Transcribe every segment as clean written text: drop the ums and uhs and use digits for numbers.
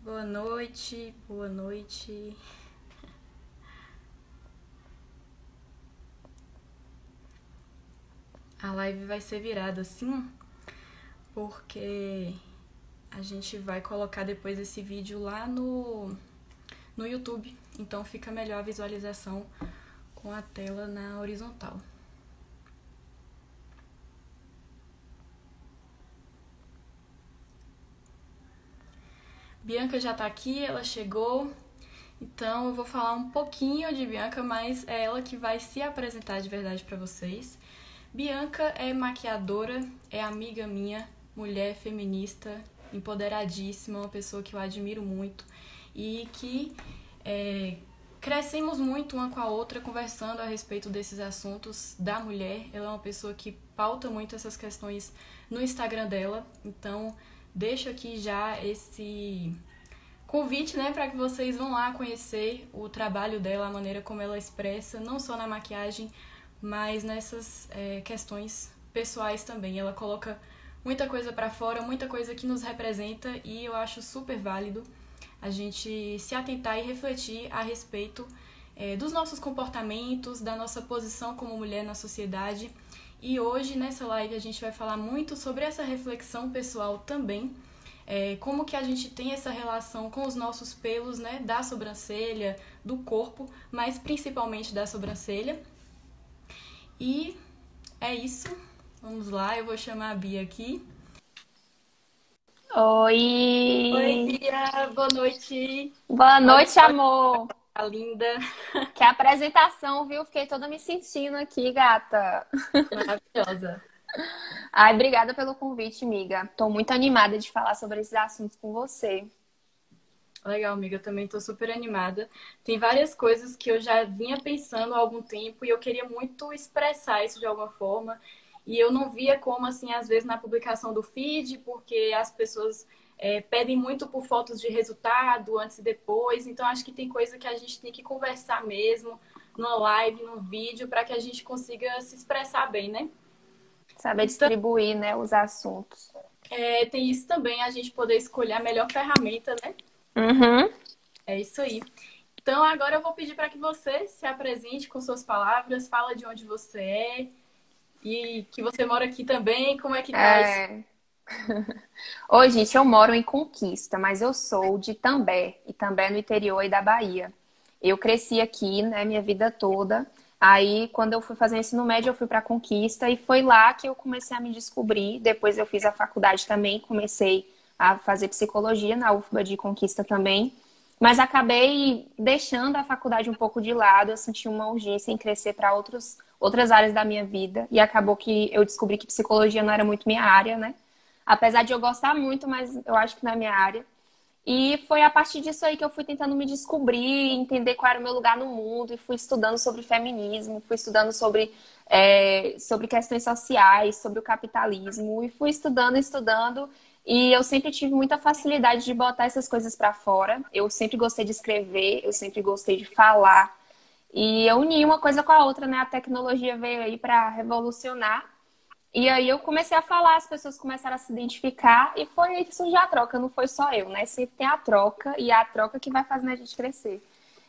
Boa noite, boa noite. A live vai ser virada assim, porque a gente vai colocar depois esse vídeo lá no YouTube, então fica melhor a visualização com a tela na horizontal. Bianca já tá aqui, ela chegou, então eu vou falar um pouquinho de Bianca, mas é ela que vai se apresentar de verdade para vocês. Bianca é maquiadora, é amiga minha, mulher feminista, empoderadíssima, uma pessoa que eu admiro muito e que crescemos muito uma com a outra conversando a respeito desses assuntos da mulher. Ela é uma pessoa que pauta muito essas questões no Instagram dela, então deixo aqui já esse convite, né, para que vocês vão lá conhecer o trabalho dela, a maneira como ela expressa, não só na maquiagem, mas nessas questões pessoais também. Ela coloca muita coisa para fora, muita coisa que nos representa e eu acho super válido a gente se atentar e refletir a respeito dos nossos comportamentos, da nossa posição como mulher na sociedade. E hoje, nessa live, a gente vai falar muito sobre essa reflexão pessoal também, como que a gente tem essa relação com os nossos pelos, né, da sobrancelha, do corpo, mas principalmente da sobrancelha. E é isso. Vamos lá, eu vou chamar a Bia aqui. Oi, Oi! Bia, boa noite. Boa Olha noite, só que amor! tá linda, Que apresentação, viu? Fiquei toda me sentindo aqui, gata. maravilhosa. Ai, obrigada pelo convite, amiga. Tô muito animada de falar sobre esses assuntos com você. Legal, amiga, eu também tô super animada. Tem várias coisas que eu já vinha pensando há algum tempo e eu queria muito expressar isso de alguma forma. E eu não via como, assim, às vezes na publicação do feed, porque as pessoas pedem muito por fotos de resultado, antes e depois. Então, acho que tem coisa que a gente tem que conversar mesmo, numa live, num vídeo, para que a gente consiga se expressar bem, né? Saber Então, distribuir, né, os assuntos. tem isso também, a gente poder escolher a melhor ferramenta, né? Uhum. É isso aí. Então, agora eu vou pedir para que você se apresente com suas palavras, fala de onde você é e que você mora aqui também, como é que tá isso? É... Oi, gente, eu moro em Conquista, mas eu sou de També, e També é no interior aí da Bahia. Eu cresci aqui, né, minha vida toda. Aí, quando eu fui fazer ensino médio, eu fui para Conquista e foi lá que eu comecei a me descobrir. Depois eu fiz a faculdade também, comecei a fazer psicologia na UFBA de Conquista também. Mas acabei deixando a faculdade um pouco de lado, eu senti uma urgência em crescer para outras áreas da minha vida e acabou que eu descobri que psicologia não era muito minha área, né? Apesar de eu gostar muito, mas eu acho que não é minha área. E foi a partir disso aí que eu fui tentando me descobrir, entender qual era o meu lugar no mundo, e fui estudando sobre feminismo, fui estudando sobre questões sociais, sobre o capitalismo, e fui estudando, estudando. E eu sempre tive muita facilidade de botar essas coisas para fora. Eu sempre gostei de escrever, eu sempre gostei de falar. E eu uni uma coisa com a outra, né? A tecnologia veio aí para revolucionar. E aí eu comecei a falar, as pessoas começaram a se identificar e foi aí que surgiu a troca, não foi só eu, né? Sempre tem a troca e é a troca que vai fazendo a gente crescer.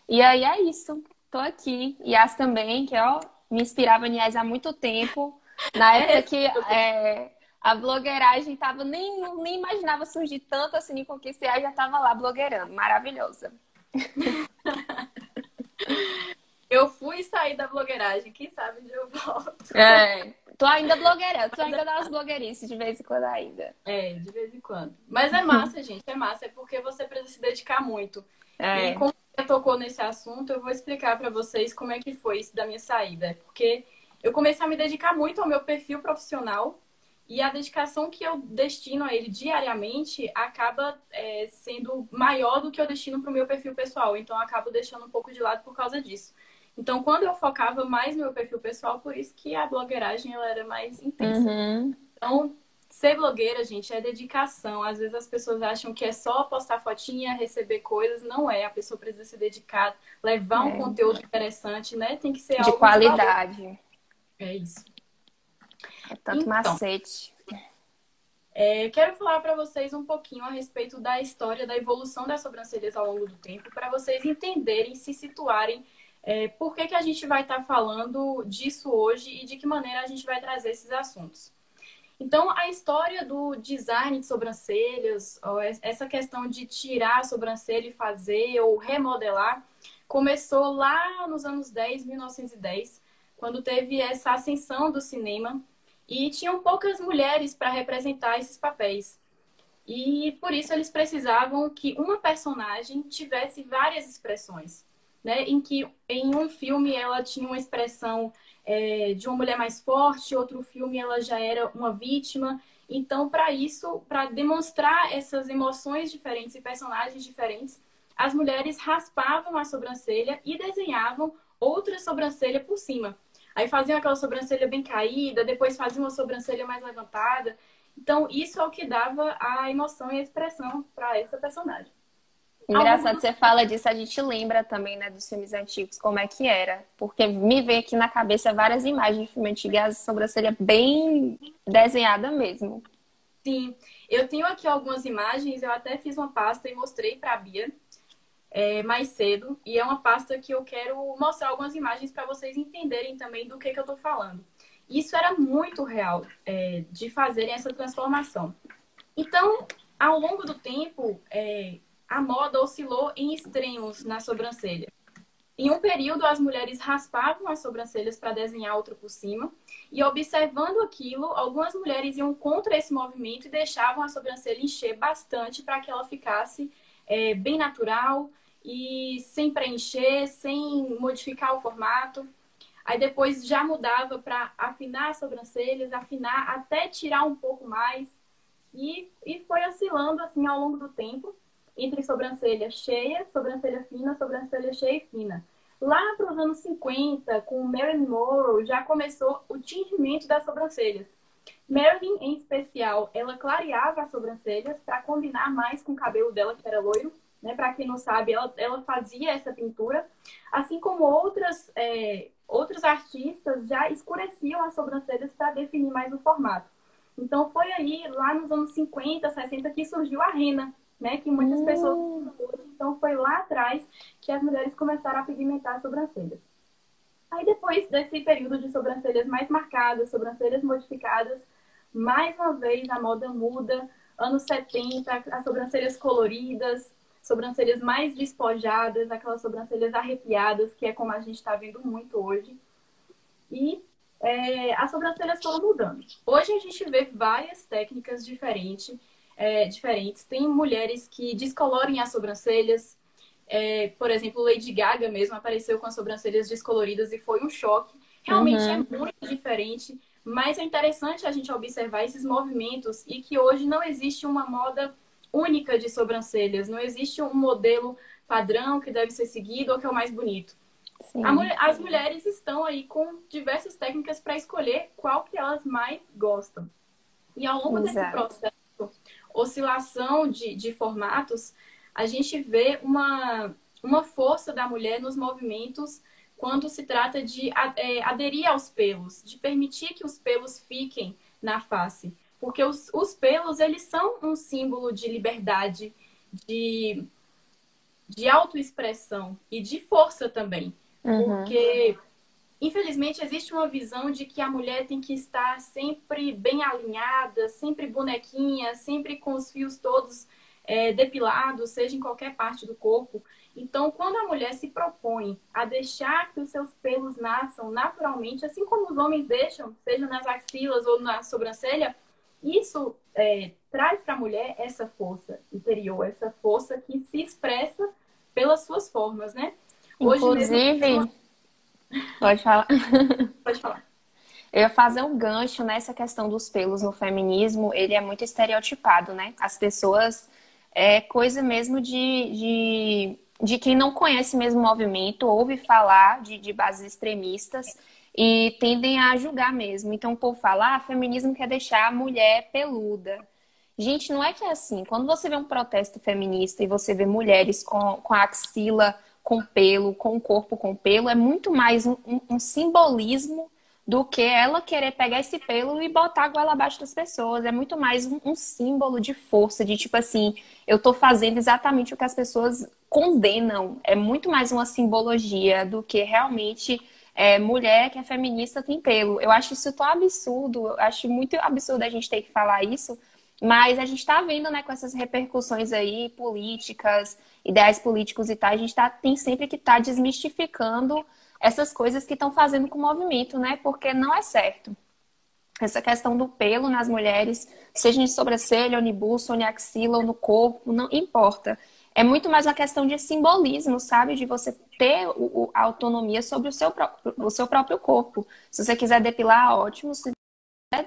E aí é isso, tô aqui. Yas também, que ó, me inspirava em Yas há muito tempo, na É época esse que problema. a blogueiragem tava, nem imaginava surgir tanto assim em Conquista e Yas já tava lá blogueirando, maravilhosa. Eu fui sair da blogueiragem, quem sabe onde eu volto. É, tô ainda blogueira, tô Mas ainda das blogueirices de vez em quando ainda. de vez em quando. Mas é massa, gente, é massa, é porque você precisa se dedicar muito. E É. como você tocou nesse assunto, eu vou explicar para vocês como é que foi isso da minha saída. Porque eu comecei a me dedicar muito ao meu perfil profissional e a dedicação que eu destino a ele diariamente acaba sendo maior do que eu destino para o meu perfil pessoal. Então, eu acabo deixando um pouco de lado por causa disso. Então, quando eu focava mais no meu perfil pessoal, por isso que a blogueiragem ela era mais intensa. Uhum. Então, ser blogueira, gente, é dedicação. Às vezes as pessoas acham que é só postar fotinha, receber coisas. Não é. A pessoa precisa se dedicar, levar um É. conteúdo interessante, né? Tem que ser De algo de valor. qualidade. É isso. É tanto Então, macete. Quero falar para vocês um pouquinho a respeito da história da evolução das sobrancelhas ao longo do tempo, para vocês entenderem, se situarem, por que que a gente vai estar falando disso hoje e de que maneira a gente vai trazer esses assuntos. Então, a história do design de sobrancelhas, ó, essa questão de tirar a sobrancelha e fazer ou remodelar, começou lá nos anos 10, 1910, quando teve essa ascensão do cinema e tinham poucas mulheres para representar esses papéis. E por isso eles precisavam que uma personagem tivesse várias expressões, né? Em que em um filme ela tinha uma expressão de uma mulher mais forte, outro filme ela já era uma vítima. Então, para isso, para demonstrar essas emoções diferentes e personagens diferentes, as mulheres raspavam a sobrancelha e desenhavam outra sobrancelha por cima. Aí faziam aquela sobrancelha bem caída, depois faziam uma sobrancelha mais levantada. Então, isso é o que dava a emoção e a expressão para essa personagem. Engraçado, você fala disso, a gente lembra também, né, dos filmes antigos, como é que era. Porque me vem aqui na cabeça várias imagens de filme antigo e a sobrancelha bem desenhada mesmo. Sim, eu tenho aqui algumas imagens, eu até fiz uma pasta e mostrei para a Bia mais cedo. E é uma pasta que eu quero mostrar algumas imagens para vocês entenderem também do que eu estou falando. Isso era muito real, de fazerem essa transformação. Então, ao longo do tempo, a moda oscilou em extremos na sobrancelha. Em um período, as mulheres raspavam as sobrancelhas para desenhar outra por cima, e observando aquilo, algumas mulheres iam contra esse movimento e deixavam a sobrancelha encher bastante para que ela ficasse bem natural e sem preencher, sem modificar o formato. Aí depois já mudava para afinar as sobrancelhas, afinar até tirar um pouco mais. E foi oscilando assim ao longo do tempo, entre sobrancelha cheia, sobrancelha fina, sobrancelha cheia e fina. Lá para os anos 50, com Marilyn Monroe, já começou o tingimento das sobrancelhas. Marilyn, em especial, ela clareava as sobrancelhas para combinar mais com o cabelo dela, que era loiro. Né? Para quem não sabe, ela fazia essa pintura. Assim como outros artistas já escureciam as sobrancelhas para definir mais o formato. Então, foi aí, lá nos anos 50, 60, que surgiu a rena, né? Que muitas pessoas usam hoje. Então, foi lá atrás que as mulheres começaram a pigmentar as sobrancelhas. Aí, depois desse período de sobrancelhas mais marcadas, sobrancelhas modificadas, mais uma vez a moda muda. Anos 70, as sobrancelhas coloridas, sobrancelhas mais despojadas, aquelas sobrancelhas arrepiadas, que é como a gente está vendo muito hoje. E as sobrancelhas foram mudando. Hoje a gente vê várias técnicas diferentes. Tem mulheres que descolorem as sobrancelhas. Por exemplo, Lady Gaga mesmo apareceu com as sobrancelhas descoloridas e foi um choque. Realmente é muito diferente, mas é interessante a gente observar esses movimentos e que hoje não existe uma moda única de sobrancelhas. Não existe um modelo padrão que deve ser seguido ou que é o mais bonito. As mulheres estão aí com diversas técnicas para escolher qual que elas mais gostam. E ao longo desse processo, oscilação de formatos, a gente vê uma força da mulher nos movimentos quando se trata de aderir aos pelos, de permitir que os pelos fiquem na face. Porque os pelos, eles são um símbolo de liberdade, de autoexpressão e de força também. Porque, infelizmente, existe uma visão de que a mulher tem que estar sempre bem alinhada, sempre bonequinha, sempre com os fios todos depilados, seja em qualquer parte do corpo. Então, quando a mulher se propõe a deixar que os seus pelos nasçam naturalmente, assim como os homens deixam, seja nas axilas ou na sobrancelha, isso traz para a mulher essa força interior, essa força que se expressa pelas suas formas, né? Inclusive, mesmo... pode falar. Pode falar. Eu ia fazer um gancho nessa questão dos pelos no feminismo, ele é muito estereotipado, né? As pessoas, coisa mesmo de quem não conhece mesmo o movimento, ouve falar de bases extremistas e tendem a julgar mesmo. Então o povo fala, feminismo quer deixar a mulher peluda. Gente, não é que é assim. Quando você vê um protesto feminista e você vê mulheres com a axila com pelo, com o corpo com pelo, é muito mais um simbolismo do que ela querer pegar esse pelo e botar a goela abaixo das pessoas. É muito mais um símbolo de força, de tipo assim, eu tô fazendo exatamente o que as pessoas condenam. É muito mais uma simbologia do que realmente mulher que é feminista tem pelo. Eu acho isso tão absurdo, eu acho muito absurdo a gente ter que falar isso, mas a gente está vendo, né, com essas repercussões aí políticas, ideais políticos e tal, a gente tem sempre que estar desmistificando essas coisas que estão fazendo com o movimento, né? Porque não é certo. Essa questão do pelo nas mulheres, seja em sobrancelha, ou em busto, ou em axila, ou no corpo, não importa. É muito mais uma questão de simbolismo, sabe? De você ter a autonomia sobre o seu próprio corpo. Se você quiser depilar, ótimo. Se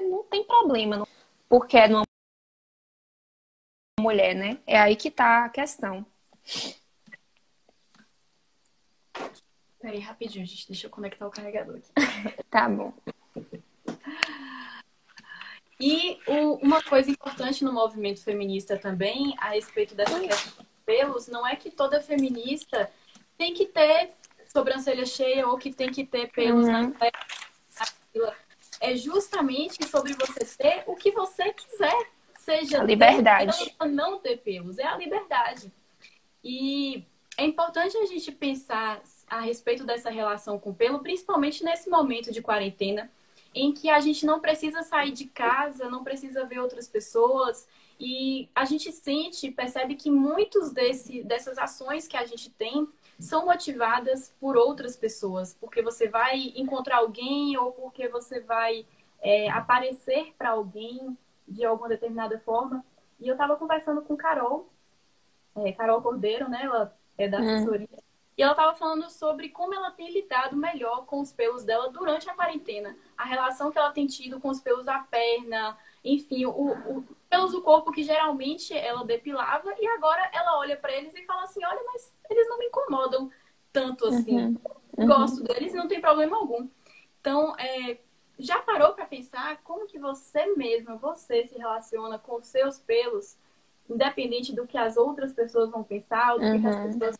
não tem problema, porque é numa mulher, né? É aí que tá a questão. Peraí, rapidinho, gente. Deixa eu conectar o carregador aqui. Tá bom. E uma coisa importante no movimento feminista também, a respeito dessa questão dos pelos, não é que toda feminista tem que ter sobrancelha cheia ou que tem que ter pelos na axila. É justamente sobre você ter o que você quiser. Seja A ter liberdade. pelos ou não ter pelos. É a liberdade. E é importante a gente pensar a respeito dessa relação com o pelo, principalmente nesse momento de quarentena, em que a gente não precisa sair de casa, não precisa ver outras pessoas, e a gente sente, percebe que muitos dessas ações que a gente tem são motivadas por outras pessoas, porque você vai encontrar alguém ou porque você vai aparecer para alguém de alguma determinada forma. E eu estava conversando com Carol Cordeiro, né? Ela é da assessoria. E ela estava falando sobre como ela tem lidado melhor com os pelos dela durante a quarentena. A relação que ela tem tido com os pelos da perna, enfim, pelos do corpo que geralmente ela depilava. E agora ela olha para eles e fala assim, olha, mas eles não me incomodam tanto assim. Gosto deles e não tem problema algum. Então, já parou para pensar como que você mesma, você se relaciona com os seus pelos, independente do que as outras pessoas vão pensar, ou do que as pessoas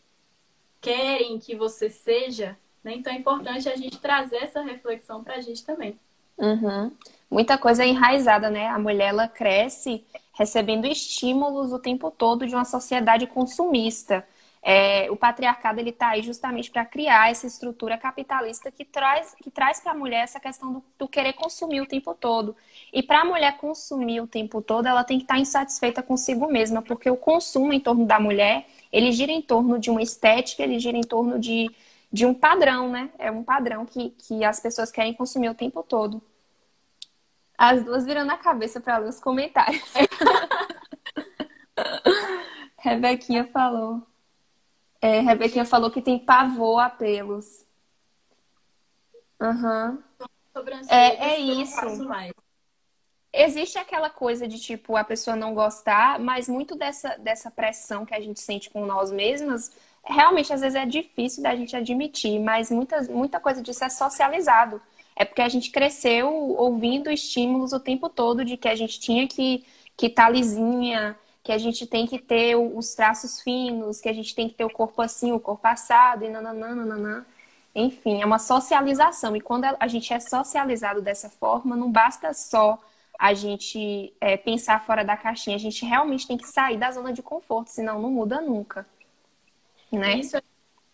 querem que você seja, né? Então é importante a gente trazer essa reflexão para a gente também. Muita coisa é enraizada, né? A mulher, ela cresce recebendo estímulos o tempo todo de uma sociedade consumista. O patriarcado, ele tá aí justamente para criar essa estrutura capitalista que traz para a mulher essa questão do querer consumir o tempo todo. E para a mulher consumir o tempo todo, ela tem que estar insatisfeita consigo mesma, porque o consumo em torno da mulher, ele gira em torno de uma estética, ele gira em torno de um padrão, né? É um padrão que as pessoas querem consumir o tempo todo. As duas virando a cabeça para ler os comentários. Rebequinha falou. Rebequinha falou que tem pavor a pelos. É isso. Existe aquela coisa de, tipo, a pessoa não gostar, mas muito dessa pressão que a gente sente com nós mesmas, realmente, às vezes, é difícil da gente admitir, mas muita coisa disso é socializado. É porque a gente cresceu ouvindo estímulos o tempo todo de que a gente tinha que estar lisinha, que a gente tem que ter os traços finos, que a gente tem que ter o corpo assim, o corpo assado, e nananã. Enfim, é uma socialização. E quando a gente é socializado dessa forma, não basta só a gente pensar fora da caixinha. A gente realmente tem que sair da zona de conforto, senão não muda nunca. Né?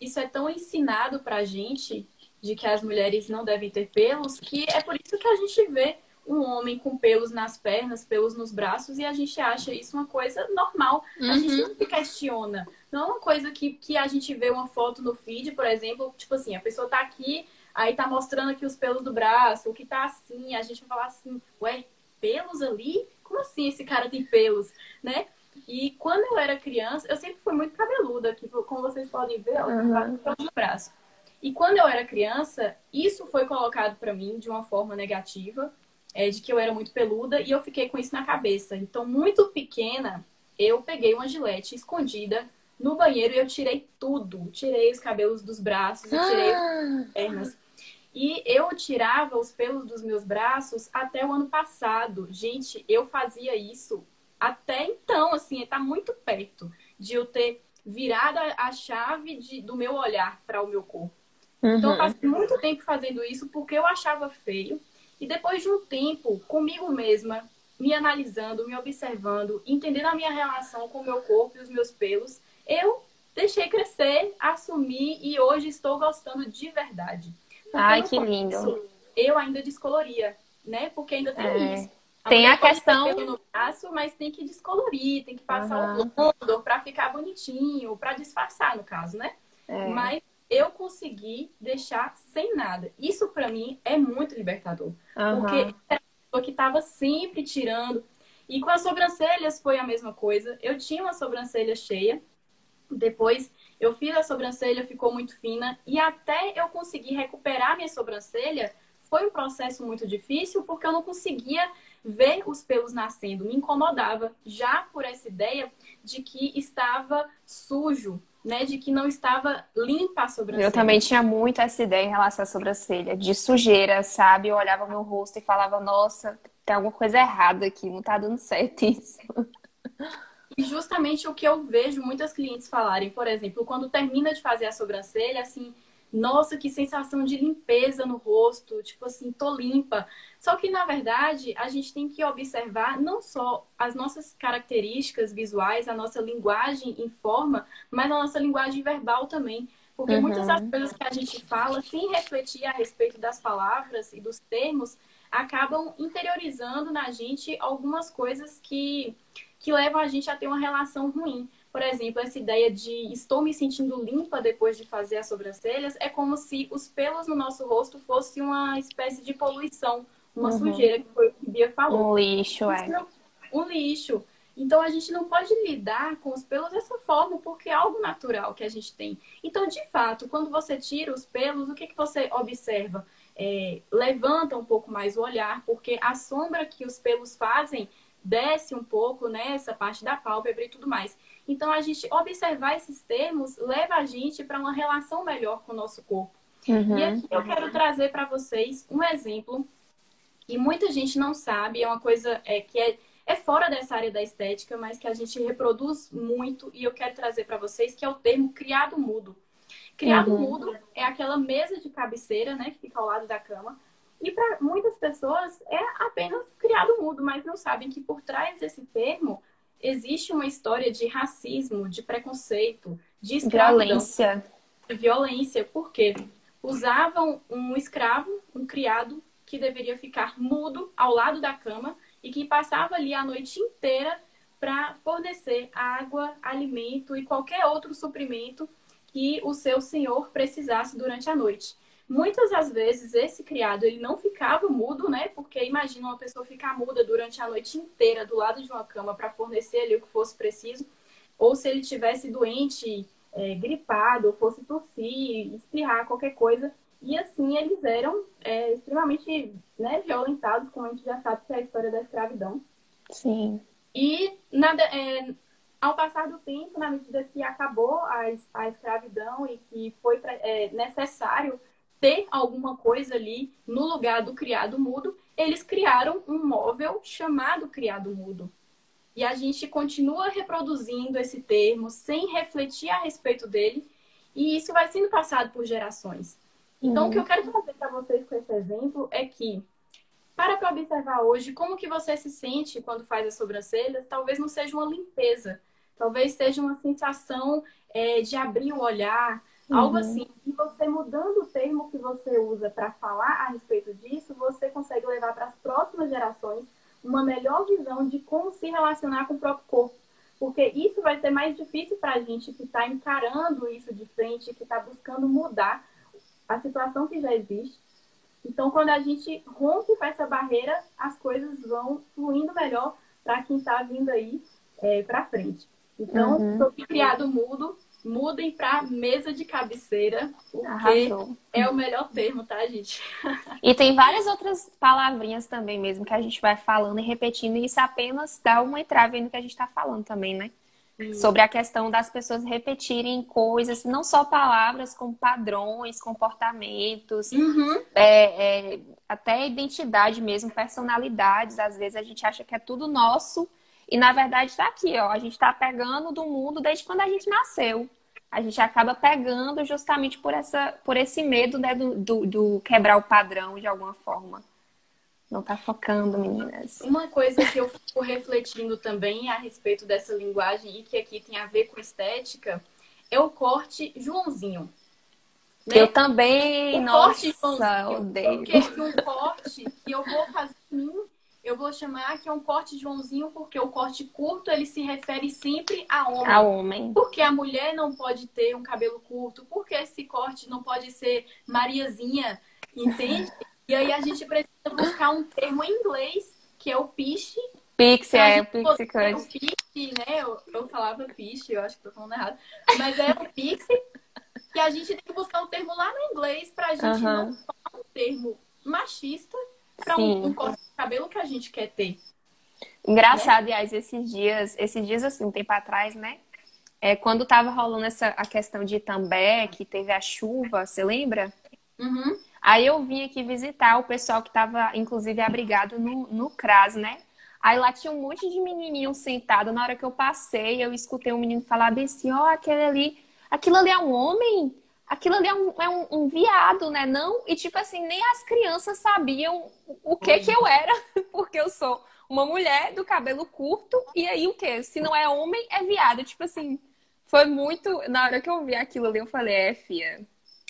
Isso é tão ensinado pra gente de que as mulheres não devem ter pelos, que é por isso que a gente vê um homem com pelos nas pernas, pelos nos braços, e a gente acha isso uma coisa normal. A gente não se questiona. Não é uma coisa que a gente vê uma foto no feed, por exemplo, tipo assim, a pessoa tá aqui, aí tá mostrando aqui os pelos do braço, o que tá assim, a gente vai falar assim, ué, pelos ali? Como assim esse cara tem pelos, né? E quando eu era criança, eu sempre fui muito cabeluda, aqui, como vocês podem ver, no braço. E quando eu era criança, isso foi colocado pra mim de uma forma negativa, de que eu era muito peluda, e eu fiquei com isso na cabeça. Então, muito pequena, eu peguei uma gilete escondida no banheiro e eu tirei tudo. Tirei os cabelos dos braços, e tirei as pernas. E eu tirava os pelos dos meus braços até o ano passado. Gente, eu fazia isso até então, assim, tá muito perto de eu ter virado a chave do meu olhar para o meu corpo. Então, eu Uhum. passei muito tempo fazendo isso porque eu achava feio. E depois de um tempo, comigo mesma, me analisando, me observando, entendendo a minha relação com o meu corpo e os meus pelos, eu deixei crescer, assumi e hoje estou gostando de verdade. Porque Ai, no que lindo. começo eu ainda descoloria, né? Porque ainda tem É, isso. A tem a mulher pode ter pelo questão. no braço, mas tem que descolorir, tem que passar o Aham, blonder para ficar bonitinho, para disfarçar, no caso, né? é, Mas eu consegui deixar sem nada. Isso para mim é muito libertador, porque aham. era uma pessoa que estava sempre tirando. E com as sobrancelhas foi a mesma coisa. Eu tinha uma sobrancelha cheia, depois eu fiz a sobrancelha, ficou muito fina e até eu conseguir recuperar minha sobrancelha foi um processo muito difícil porque eu não conseguia ver os pelos nascendo, me incomodava já por essa ideia de que estava sujo, né, de que não estava limpa a Eu também sobrancelha. tinha muito essa ideia em relação à sobrancelha, de sujeira, sabe? Eu olhava meu rosto e falava, nossa, tem alguma coisa errada aqui, não tá dando certo isso. E justamente o que eu vejo muitas clientes falarem, por exemplo, quando termina de fazer a sobrancelha, assim, nossa, que sensação de limpeza no rosto, tipo assim, tô limpa. Só que, na verdade, a gente tem que observar não só as nossas características visuais, a nossa linguagem em forma, mas a nossa linguagem verbal também. Porque muitas das Uhum. coisas que a gente fala, sem refletir a respeito das palavras e dos termos, acabam interiorizando na gente algumas coisas que levam a gente a ter uma relação ruim. Por exemplo, essa ideia de estou me sentindo limpa depois de fazer as sobrancelhas é como se os pelos no nosso rosto fossem uma espécie de poluição, uma Uhum. sujeira, que foi o que a Bia falou. Um lixo, Isso é. não- Um lixo. Então a gente não pode lidar com os pelos dessa forma, porque é algo natural que a gente tem. Então, de fato, quando você tira os pelos, o que, que você observa? Levanta um pouco mais o olhar, porque a sombra que os pelos fazem desce um pouco, né, essa parte da pálpebra e tudo mais. Então, a gente observar esses termos leva a gente para uma relação melhor com o nosso corpo. E Uhum. aqui eu quero trazer para vocês um exemplo que muita gente não sabe, é uma coisa é fora dessa área da estética, mas que a gente reproduz muito e eu quero trazer para vocês, que é o termo criado mudo. Criado Uhum. mudo é aquela mesa de cabeceira, né, que fica ao lado da cama. E para muitas pessoas é apenas criado mudo, mas não sabem que por trás desse termo existe uma história de racismo, de preconceito, de escravidão, Violência. de violência. Por quê? Usavam um escravo, um criado, que deveria ficar mudo ao lado da cama e que passava ali a noite inteira para fornecer água, alimento e qualquer outro suprimento que o seu senhor precisasse durante a noite. Muitas das vezes esse criado ele não ficava mudo, né? Porque imagina uma pessoa ficar muda durante a noite inteira do lado de uma cama para fornecer ali o que fosse preciso, ou se ele tivesse doente, gripado, ou fosse tossir, espirrar, qualquer coisa. E assim eles eram extremamente, né, violentados, como a gente já sabe que é a história da escravidão. Sim. E ao passar do tempo, na medida que acabou a escravidão e que foi necessário ter alguma coisa ali no lugar do criado mudo, eles criaram um móvel chamado criado mudo. E a gente continua reproduzindo esse termo sem refletir a respeito dele, e isso vai sendo passado por gerações. Então, o que eu Uhum. quero trazer para vocês com esse exemplo é que para observar hoje como que você se sente quando faz as sobrancelhas, talvez não seja uma limpeza, talvez seja uma sensação de abrir o olhar, algo Uhum. assim. E você mudando o termo que você usa para falar a respeito disso, você consegue levar para as próximas gerações uma melhor visão de como se relacionar com o próprio corpo. Porque isso vai ser mais difícil para a gente que está encarando isso de frente, que está buscando mudar a situação que já existe. Então, quando a gente rompe com essa barreira, as coisas vão fluindo melhor para quem está vindo aí para frente. Então, Uhum. sobre criado mudo, mudem para mesa de cabeceira, porque Arrasou. é o melhor termo, tá, gente? E tem várias outras palavrinhas também mesmo que a gente vai falando e repetindo, e isso apenas dá uma entrave aí no que a gente está falando também, né? Sobre a questão das pessoas repetirem coisas, não só palavras, como padrões, comportamentos, Uhum. até identidade mesmo, personalidades. Às vezes a gente acha que é tudo nosso e na verdade está aqui, ó. A gente está pegando do mundo desde quando a gente nasceu. a gente acaba pegando justamente por esse medo, né, do quebrar o padrão de alguma forma. Não tá focando, meninas. Uma coisa que eu fico refletindo também a respeito dessa linguagem e que aqui tem a ver com estética é o corte Joãozinho, né? Eu também, O corte nossa, Joãozinho. odeio. Porque um corte que eu vou fazer em mim, eu vou chamar que é um corte Joãozinho, porque o corte curto ele se refere sempre a homem. A homem. Porque a mulher não pode ter um cabelo curto, porque esse corte não pode ser Mariazinha, entende? E aí a gente precisa buscar um termo em inglês, que é o piche. Pixie, Pra é, gente Pixie poder- Cut. o piche, né? Eu falava piche, eu acho que tô falando errado. Mas é o pixie, que a gente tem que buscar um termo lá no inglês pra gente não Aham. falar um termo machista pra um Sim. corte de cabelo que a gente quer ter, né? Engraçado, aliás, esses dias, assim, um tempo atrás, né? Quando tava rolando a questão de Itambé, que teve a chuva, você lembra? Uhum. Aí eu vim aqui visitar o pessoal que tava, inclusive, abrigado no CRAS, né? Aí lá tinha um monte de menininho sentado. Na hora que eu passei, eu escutei um menino falar bem assim, ó, aquilo ali é um homem? Aquilo ali é um viado, né? Não? E tipo assim, nem as crianças sabiam o que que eu era, porque eu sou uma mulher do cabelo curto, e aí o quê? Se não é homem, é viado. Tipo assim, foi muito. Na hora que eu vi aquilo ali, eu falei, fia,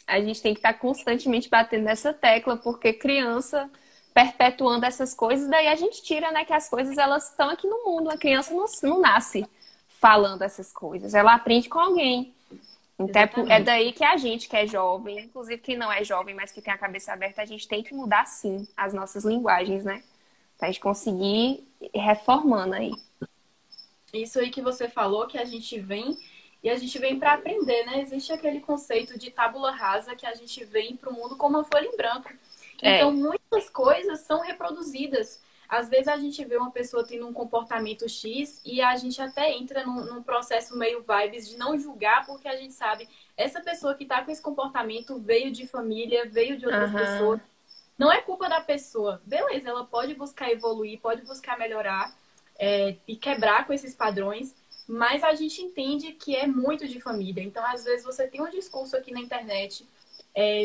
a gente tem que estar constantemente batendo nessa tecla, porque criança perpetuando essas coisas, daí a gente tira, né, que as coisas elas estão aqui no mundo. A criança não nasce falando essas coisas, ela aprende com alguém. Então é Exatamente. daí que a gente que é jovem, inclusive quem não é jovem, mas que tem a cabeça aberta, a gente tem que mudar sim as nossas linguagens, né? Pra gente conseguir ir reformando aí. Isso aí que você falou, que a gente vem e a gente vem para aprender, né? Existe aquele conceito de tábula rasa que a gente vem para o mundo como uma folha em branco. Então, É. muitas coisas são reproduzidas. Às vezes a gente vê uma pessoa tendo um comportamento X e a gente até entra num processo meio vibes de não julgar, porque a gente sabe, essa pessoa que está com esse comportamento veio de família, veio de outras pessoas. Aham. Não é culpa da pessoa. Beleza, ela pode buscar evoluir, pode buscar melhorar, e quebrar com esses padrões, mas a gente entende que é muito de família. Então, às vezes, você tem um discurso aqui na internet,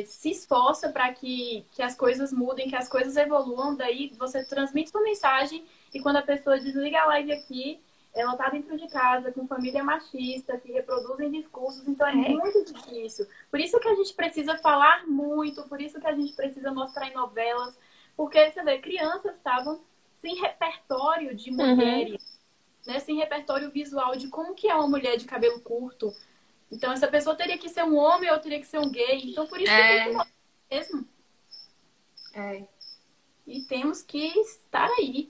se esforça para que as coisas mudem, que as coisas evoluam, daí você transmite sua mensagem e quando a pessoa desliga a live aqui, ela tá dentro de casa com família machista, que reproduzem discursos, então é É. muito difícil. Por isso que a gente precisa falar muito, por isso que a gente precisa mostrar em novelas, porque você vê, crianças estavam sem repertório de Uhum. mulheres, né? Sem repertório visual de como que é uma mulher de cabelo curto. Então, essa pessoa teria que ser um homem ou teria que ser um gay. Então, por isso que tem que mostrar mesmo. É. E temos que estar aí,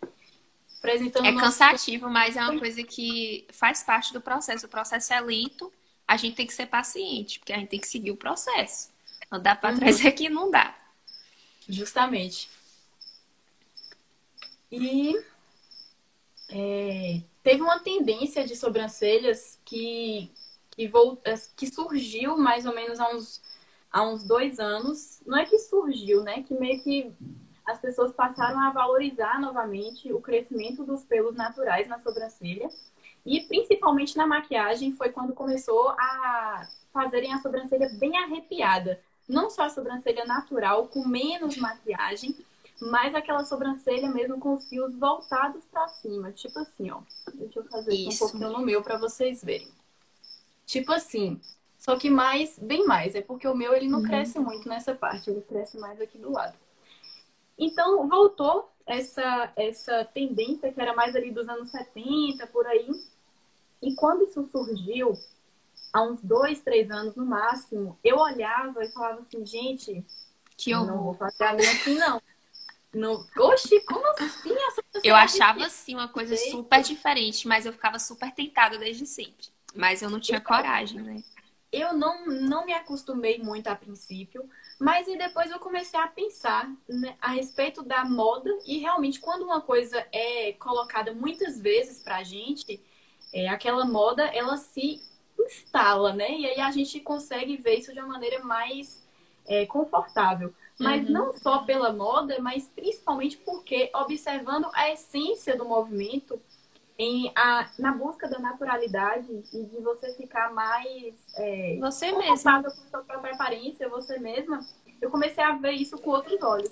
apresentando É o nosso... cansativo, mas é uma coisa que faz parte do processo. O processo é lento, a gente tem que ser paciente, porque a gente tem que seguir o processo. Andar para trás aqui não dá. Justamente. E teve uma tendência de sobrancelhas que surgiu mais ou menos há uns 2 anos. Não é que surgiu, né? Que meio que as pessoas passaram a valorizar novamente o crescimento dos pelos naturais na sobrancelha. E principalmente na maquiagem foi quando começou a fazerem a sobrancelha bem arrepiada. Não só a sobrancelha natural, com menos maquiagem, mas aquela sobrancelha mesmo com os fios voltados para cima. Tipo assim, ó. Deixa eu fazer aqui um Isso. pouquinho no meu para vocês verem. Tipo assim. Só que mais, bem mais. É porque o meu ele não cresce muito nessa parte, ele cresce mais aqui do lado. Então, voltou essa tendência que era mais ali dos anos 70, por aí. E quando isso surgiu, há uns 2, 3 anos no máximo, eu olhava e falava assim, gente, Que eu não horror. vou fazer a minha assim, não. Não... Oxi, como assim? Eu achava assim uma coisa super diferente, mas eu ficava super tentada desde sempre. Mas eu não tinha coragem, né? Eu não me acostumei muito a princípio, mas e depois eu comecei a pensar, né, a respeito da moda e realmente quando uma coisa é colocada muitas vezes pra gente, aquela moda ela se instala, né? E aí a gente consegue ver isso de uma maneira mais confortável. Mas não só pela moda, mas principalmente porque observando a essência do movimento, na busca da naturalidade e de você ficar mais Você mesma. confortável com a sua própria aparência, você mesma, eu comecei a ver isso com outros olhos.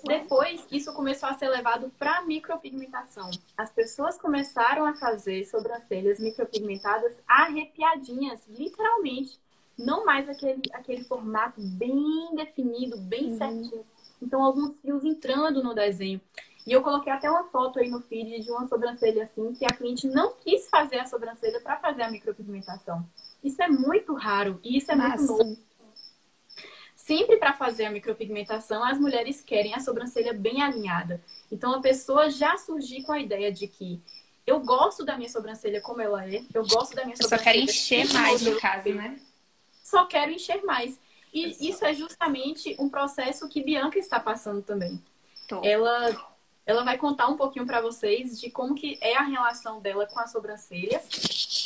Depois, isso começou a ser levado para micropigmentação. As pessoas começaram a fazer sobrancelhas micropigmentadas arrepiadinhas, literalmente. Não mais aquele formato bem definido, bem certinho. Então, alguns fios entrando no desenho. E eu coloquei até uma foto aí no feed de uma sobrancelha assim, que a cliente não quis fazer a sobrancelha para fazer a micropigmentação. Isso é muito raro e isso é muito novo. Sempre para fazer a micropigmentação, as mulheres querem a sobrancelha bem alinhada. Então, a pessoa já surgir com a ideia de que eu gosto da minha sobrancelha como ela é, eu gosto da minha Eu só sobrancelha... quero encher mais, no caso, né? Só quero encher mais. E isso é justamente um processo que Bianca está passando também. Ela vai contar um pouquinho para vocês de como que é a relação dela com a sobrancelha,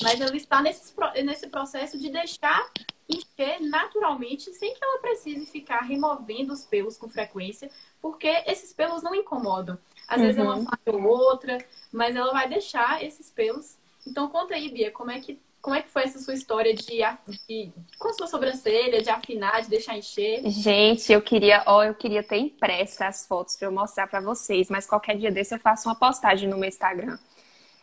mas ela está nesse processo de deixar encher naturalmente, sem que ela precise ficar removendo os pelos com frequência, porque esses pelos não incomodam. Às vezes é uma falha ou outra, mas ela vai deixar esses pelos. Então conta aí, Bia, como é que foi essa sua história com a sua sobrancelha, de afinar, de deixar encher? Gente, eu queria ter impressa as fotos para eu mostrar para vocês, mas qualquer dia desse eu faço uma postagem no meu Instagram.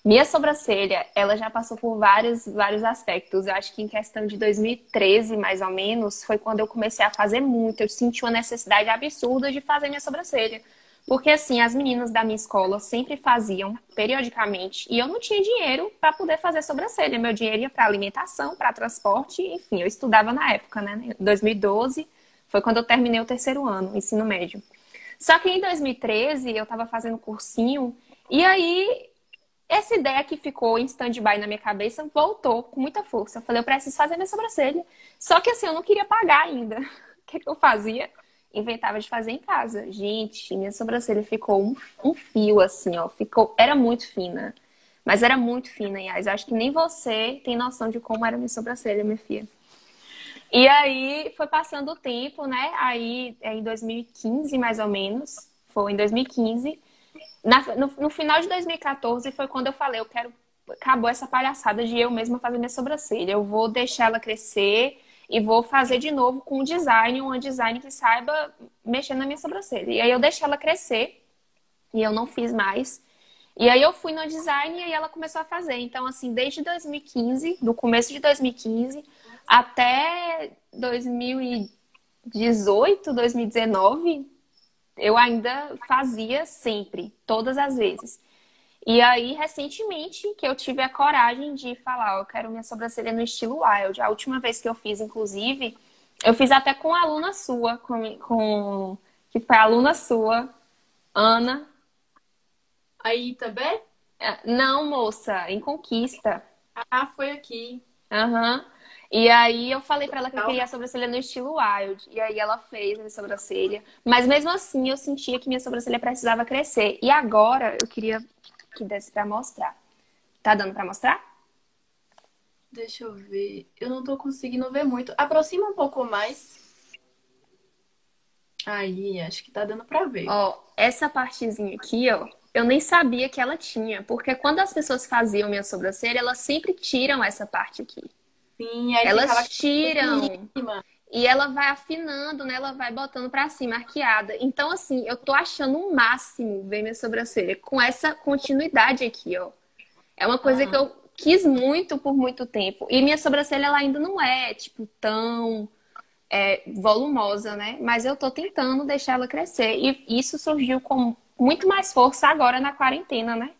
Minha sobrancelha, ela já passou por vários aspectos. Eu acho que em questão de 2013, mais ou menos, foi quando eu comecei a fazer muito. Eu senti uma necessidade absurda de fazer minha sobrancelha. Porque, assim, as meninas da minha escola sempre faziam, periodicamente, e eu não tinha dinheiro para poder fazer sobrancelha. Meu dinheiro ia para alimentação, para transporte, enfim, eu estudava na época, né? Em 2012 foi quando eu terminei o terceiro ano, ensino médio. Só que em 2013 eu estava fazendo cursinho, e aí essa ideia que ficou em stand-by na minha cabeça voltou com muita força. Eu falei, eu preciso fazer minha sobrancelha. Só que assim, eu não queria pagar ainda. O que eu fazia? Inventava de fazer em casa. Gente, minha sobrancelha ficou um fio assim, ó. Era muito fina. Mas era muito fina, Yas. Eu acho que nem você tem noção de como era minha sobrancelha, minha filha. E aí, foi passando o tempo, né? Aí, em 2015, mais ou menos. Foi em 2015. No final de 2014 foi quando eu falei, acabou essa palhaçada de eu mesma fazer minha sobrancelha. Eu vou deixar ela crescer e vou fazer de novo com um design que saiba mexer na minha sobrancelha. E aí eu deixei ela crescer e eu não fiz mais. E aí eu fui no design e aí ela começou a fazer. Então, assim, desde 2015, do começo de 2015 até 2018, 2019, eu ainda fazia sempre, todas as vezes. E aí, recentemente, que eu tive a coragem de falar, eu quero minha sobrancelha no estilo wild. A última vez que eu fiz, inclusive, eu fiz até com uma aluna sua, que foi a aluna sua, Ana. Aí também? Não, moça, em Conquista. Ah, foi aqui. Aham. E aí eu falei pra ela que eu queria a sobrancelha no estilo wild. E aí ela fez a minha sobrancelha. Mas mesmo assim eu sentia que minha sobrancelha precisava crescer. E agora eu queria que desse pra mostrar. Tá dando pra mostrar? Deixa eu ver. Eu não tô conseguindo ver muito. Aproxima um pouco mais. Aí, acho que tá dando pra ver. Ó, essa partezinha aqui, ó, eu nem sabia que ela tinha. Porque quando as pessoas faziam minha sobrancelha, elas sempre tiram essa parte aqui. Sim, aí Elas tiram. E ela vai afinando, né? Ela vai botando pra cima, arqueada. Então, assim, eu tô achando um máximo ver minha sobrancelha com essa continuidade aqui, ó. É uma coisa que eu quis muito por muito tempo. E minha sobrancelha, ela ainda não é, tipo, tão volumosa, né? Mas eu tô tentando deixar ela crescer. E isso surgiu com muito mais força agora na quarentena, né?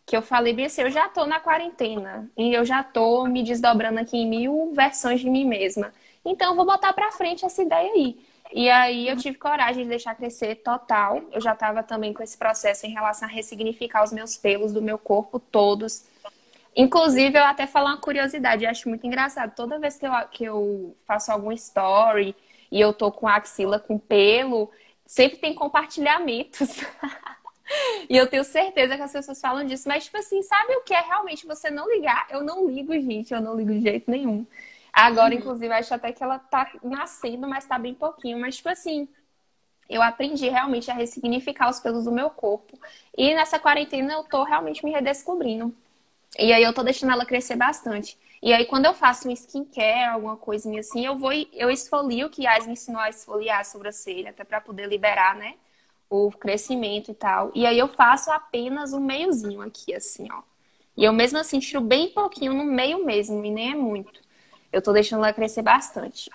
Que eu falei bem assim, eu já tô na quarentena. E eu já tô me desdobrando aqui em 1000 versões de mim mesma. Então, eu vou botar pra frente essa ideia aí. E aí, eu tive coragem de deixar crescer total. Eu já tava também com esse processo em relação a ressignificar os meus pelos do meu corpo todos. Inclusive, eu até falo uma curiosidade. Eu acho muito engraçado. Toda vez que eu faço algum story e eu tô com a axila com pelo, sempre tem compartilhamentos. E eu tenho certeza que as pessoas falam disso. Mas, tipo assim, sabe o que é realmente você não ligar? Eu não ligo, gente. Eu não ligo de jeito nenhum. Agora, inclusive, acho até que ela tá nascendo, mas tá bem pouquinho. Mas, tipo assim, eu aprendi realmente a ressignificar os pelos do meu corpo. E nessa quarentena eu tô realmente me redescobrindo. E aí eu tô deixando ela crescer bastante. E aí quando eu faço um skincare, alguma coisinha assim, eu esfolio, que a Yas me ensinou a esfoliar a sobrancelha, até pra poder liberar, né, o crescimento e tal. E aí eu faço apenas um meiozinho aqui, assim, ó. E eu mesmo assim tiro bem pouquinho no meio mesmo, e nem é muito. Eu tô deixando ela crescer bastante.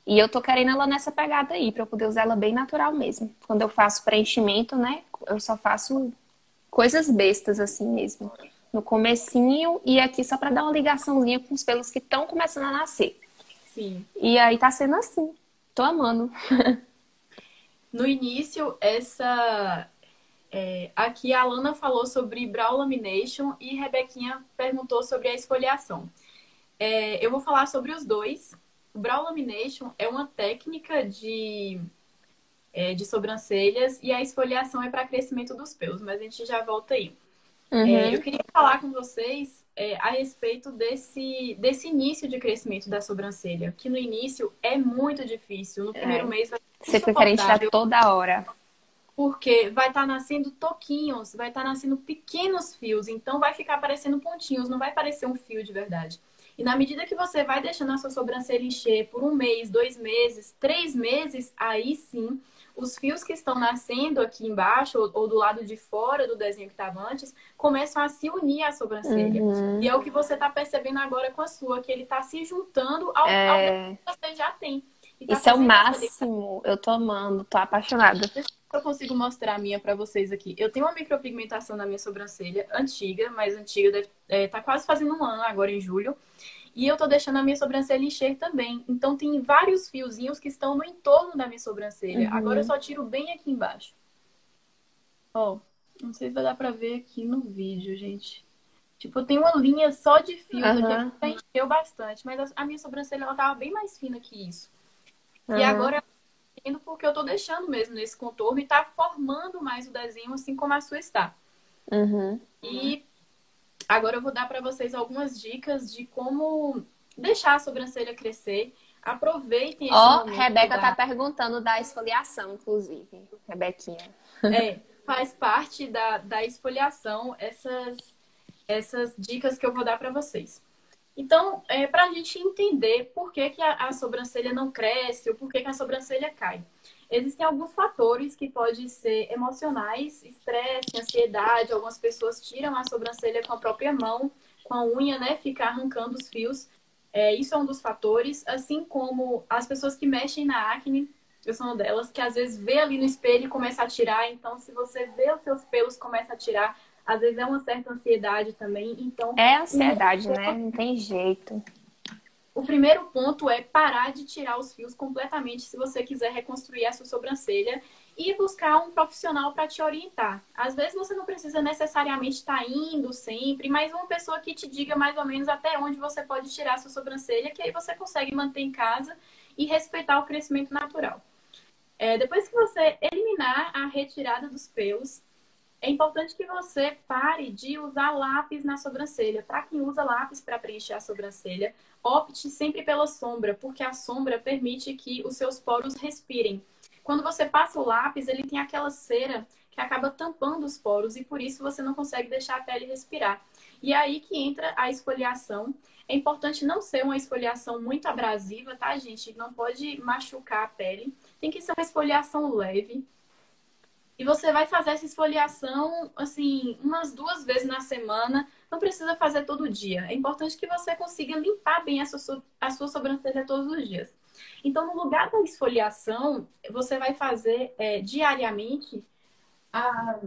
E eu tô querendo ela nessa pegada aí, pra eu poder usar ela bem natural mesmo. Quando eu faço preenchimento, né, eu só faço coisas bestas assim mesmo. No comecinho e aqui só pra dar uma ligaçãozinha com os pelos que estão começando a nascer. Sim. E aí tá sendo assim. Tô amando. No início, aqui a Alana falou sobre brow lamination e Rebequinha perguntou sobre a esfoliação. Eu vou falar sobre os dois. O brow lamination é uma técnica de sobrancelhas e a esfoliação é para crescimento dos pelos, mas a gente já volta aí. Eu Uhum. queria falar com vocês a respeito desse início de crescimento da sobrancelha, que no início é muito difícil. No primeiro É. mês vai ser Você fica querendo tirar insuportável, toda hora. porque vai estar nascendo toquinhos, vai estar nascendo pequenos fios, então vai ficar parecendo pontinhos, não vai parecer um fio de verdade. E na medida que você vai deixando a sua sobrancelha encher por um mês, 2 meses, 3 meses, aí sim, os fios que estão nascendo aqui embaixo ou do lado de fora do desenho que estava antes, começam a se unir à sobrancelha. E Uhum. é o que você está percebendo agora com a sua, que ele está se juntando ao desenho É. que você já tem. E está Isso é o fazendo essa ligação. máximo. Eu tô amando, tô apaixonada. Eu consigo mostrar a minha pra vocês aqui. Eu tenho uma micropigmentação na minha sobrancelha, antiga, mas antiga, tá quase fazendo um ano agora em julho. E eu tô deixando a minha sobrancelha encher também. Então tem vários fiozinhos que estão no entorno da minha sobrancelha. Agora eu Uhum. só tiro bem aqui embaixo. Ó, não sei se vai dar pra ver aqui no vídeo, gente. Tipo, eu tenho uma linha só de fios aqui, Aham. que encheu bastante. Mas a minha sobrancelha, ela tava bem mais fina que isso. E Aham. agora porque eu tô deixando mesmo nesse contorno e tá formando mais o desenho, assim como a sua está. Uhum. E agora eu vou dar para vocês algumas dicas de como deixar a sobrancelha crescer. Aproveitem esse Ó, momento Rebeca tá perguntando da esfoliação, inclusive. Rebequinha. faz parte da esfoliação essas dicas que eu vou dar para vocês. Então, para a gente entender por que, que a sobrancelha não cresce ou por que, que a sobrancelha cai. Existem alguns fatores que podem ser emocionais, estresse, ansiedade. Algumas pessoas tiram a sobrancelha com a própria mão, com a unha, né? Ficar arrancando os fios. Isso é um dos fatores. Assim como as pessoas que mexem na acne, eu sou uma delas, que às vezes vê ali no espelho e começa a tirar. Então, se você vê os seus pelos começa a tirar, às vezes é uma certa ansiedade também. Então, É o primeiro ansiedade, né? Não tem jeito. o primeiro ponto é parar de tirar os fios completamente se você quiser reconstruir a sua sobrancelha e buscar um profissional para te orientar. Às vezes você não precisa necessariamente estar indo sempre, mas uma pessoa que te diga mais ou menos até onde você pode tirar a sua sobrancelha, que aí você consegue manter em casa e respeitar o crescimento natural. Depois que você eliminar a retirada dos pelos, é importante que você pare de usar lápis na sobrancelha. Para quem usa lápis para preencher a sobrancelha, opte sempre pela sombra, porque a sombra permite que os seus poros respirem. Quando você passa o lápis, ele tem aquela cera que acaba tampando os poros e por isso você não consegue deixar a pele respirar. E é aí que entra a esfoliação. É importante não ser uma esfoliação muito abrasiva, tá, gente? Não pode machucar a pele. Tem que ser uma esfoliação leve. E você vai fazer essa esfoliação, assim, umas 2 vezes na semana. Não precisa fazer todo dia. É importante que você consiga limpar bem a sua sobrancelha todos os dias. Então, no lugar da esfoliação, você vai fazer diariamente a...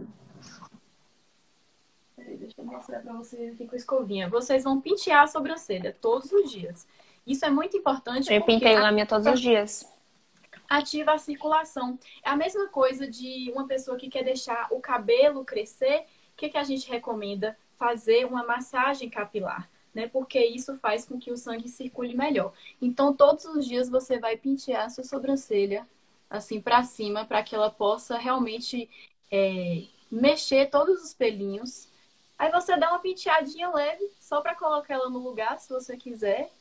Peraí, deixa eu mostrar pra vocês aqui com a escovinha. Vocês vão pentear a sobrancelha todos os dias. Isso é muito importante Eu porque penteio a minha todos os dias. ativa a circulação. É a mesma coisa de uma pessoa que quer deixar o cabelo crescer. O que a gente recomenda? Fazer uma massagem capilar, né? Porque isso faz com que o sangue circule melhor. Então, todos os dias você vai pentear a sua sobrancelha assim para cima, para que ela possa realmente mexer todos os pelinhos. Aí você dá uma penteadinha leve, só para colocar ela no lugar, se você quiser,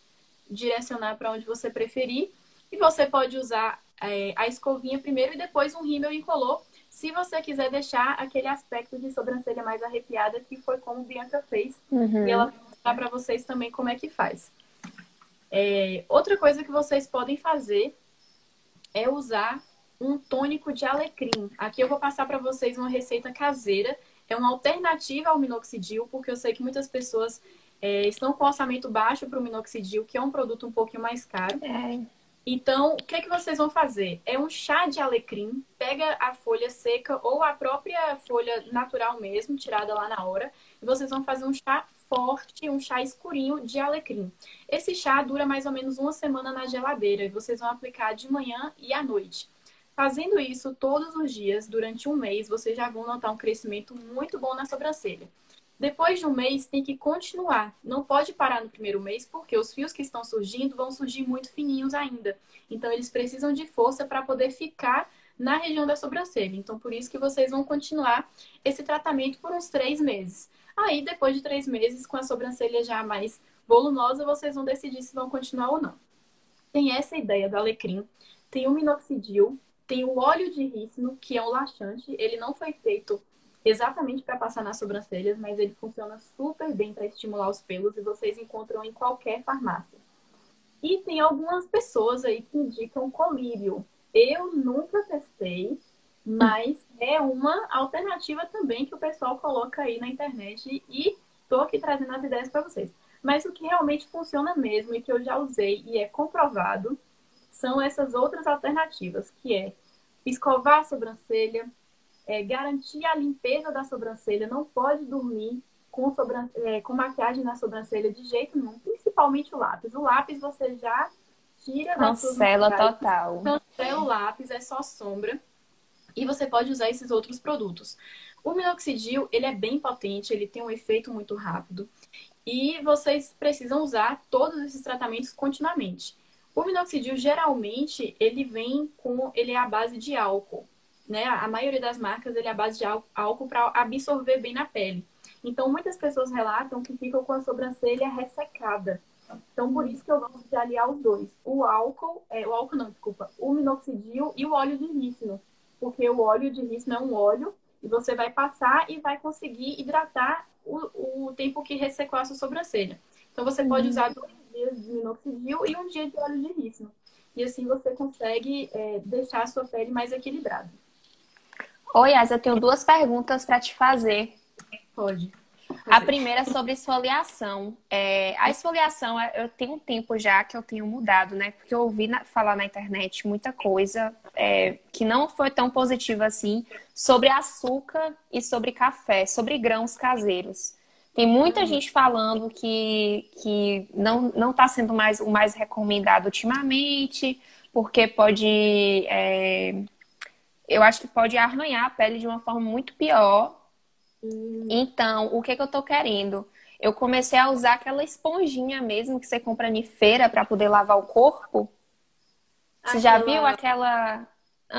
direcionar para onde você preferir. E você pode usar a escovinha primeiro e depois um rímel incolor. Se você quiser deixar aquele aspecto de sobrancelha mais arrepiada, que foi como Bianca fez. E ela Uhum. vai mostrar para vocês também como é que faz. Outra coisa que vocês podem fazer é usar um tônico de alecrim. Aqui eu vou passar para vocês uma receita caseira. É uma alternativa ao minoxidil, porque eu sei que muitas pessoas estão com orçamento baixo para o minoxidil, que é um produto um pouquinho mais caro. É. Então, o que vocês vão fazer? É um chá de alecrim, pega a folha seca ou a própria folha natural mesmo, tirada lá na hora, e vocês vão fazer um chá forte, um chá escurinho de alecrim. Esse chá dura mais ou menos uma semana na geladeira e vocês vão aplicar de manhã e à noite. Fazendo isso todos os dias, durante um mês, vocês já vão notar um crescimento muito bom na sobrancelha. Depois de um mês, tem que continuar. Não pode parar no primeiro mês, porque os fios que estão surgindo vão surgir muito fininhos ainda. Então, eles precisam de força para poder ficar na região da sobrancelha. Então, por isso que vocês vão continuar esse tratamento por uns 3 meses. Aí, depois de 3 meses, com a sobrancelha já mais volumosa, vocês vão decidir se vão continuar ou não. Tem essa ideia do alecrim, tem o minoxidil, tem o óleo de rícino, que é um laxante. Ele não foi feito exatamente para passar nas sobrancelhas, mas ele funciona super bem para estimular os pelos e vocês encontram em qualquer farmácia. E tem algumas pessoas aí que indicam colírio. Eu nunca testei, mas é uma alternativa também que o pessoal coloca aí na internet e estou aqui trazendo as ideias para vocês. Mas o que realmente funciona mesmo e que eu já usei e é comprovado são essas outras alternativas, que é escovar a sobrancelha, garantir a limpeza da sobrancelha, não pode dormir com maquiagem na sobrancelha de jeito nenhum, principalmente o lápis. O lápis você já tira das suas Cancela maquiagens, total. cancela o lápis, é só sombra. E você pode usar esses outros produtos. O minoxidil, ele é bem potente, ele tem um efeito muito rápido. E vocês precisam usar todos esses tratamentos continuamente. O minoxidil, geralmente, ele é à base de álcool, né? A maioria das marcas, ele é à base de álcool para absorver bem na pele. Então, muitas pessoas relatam que ficam com a sobrancelha ressecada. Então, por isso que eu gosto de aliar os dois. O minoxidil e o óleo de rícino. Porque o óleo de rícino é um óleo e você vai passar e vai conseguir hidratar o tempo que ressecou a sua sobrancelha. Então, você pode usar 2 dias de minoxidil e 1 dia de óleo de rícino. E assim você consegue deixar a sua pele mais equilibrada. Oi, Yas, eu tenho 2 perguntas para te fazer. Pode. A primeira é sobre esfoliação. A esfoliação, eu tenho um tempo já que eu tenho mudado, né? Porque eu ouvi falar na internet muita coisa que não foi tão positiva assim sobre açúcar e sobre café, sobre grãos caseiros. Tem muita gente falando que não está sendo o mais recomendado ultimamente, porque eu acho que pode arranhar a pele de uma forma muito pior. Então, o que eu tô querendo? Eu comecei a usar aquela esponjinha mesmo que você compra em feira para poder lavar o corpo. Você já viu aquela...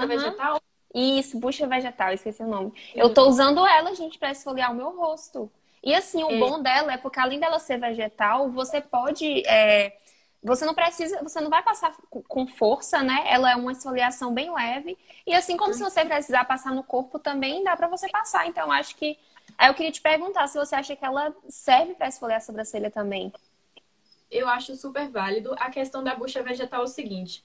vegetal? Isso, bucha vegetal, esqueci o nome. Eu tô usando ela, gente, para esfoliar o meu rosto. E assim, o bom dela é porque além dela ser vegetal, você pode... Você não vai passar com força, né? Ela é uma esfoliação bem leve. E assim como se você precisar passar no corpo também, dá pra você passar. Então, acho que... Aí eu queria te perguntar se você acha que ela serve pra esfoliar a sobrancelha também. Eu acho super válido. A questão da bucha vegetal é o seguinte.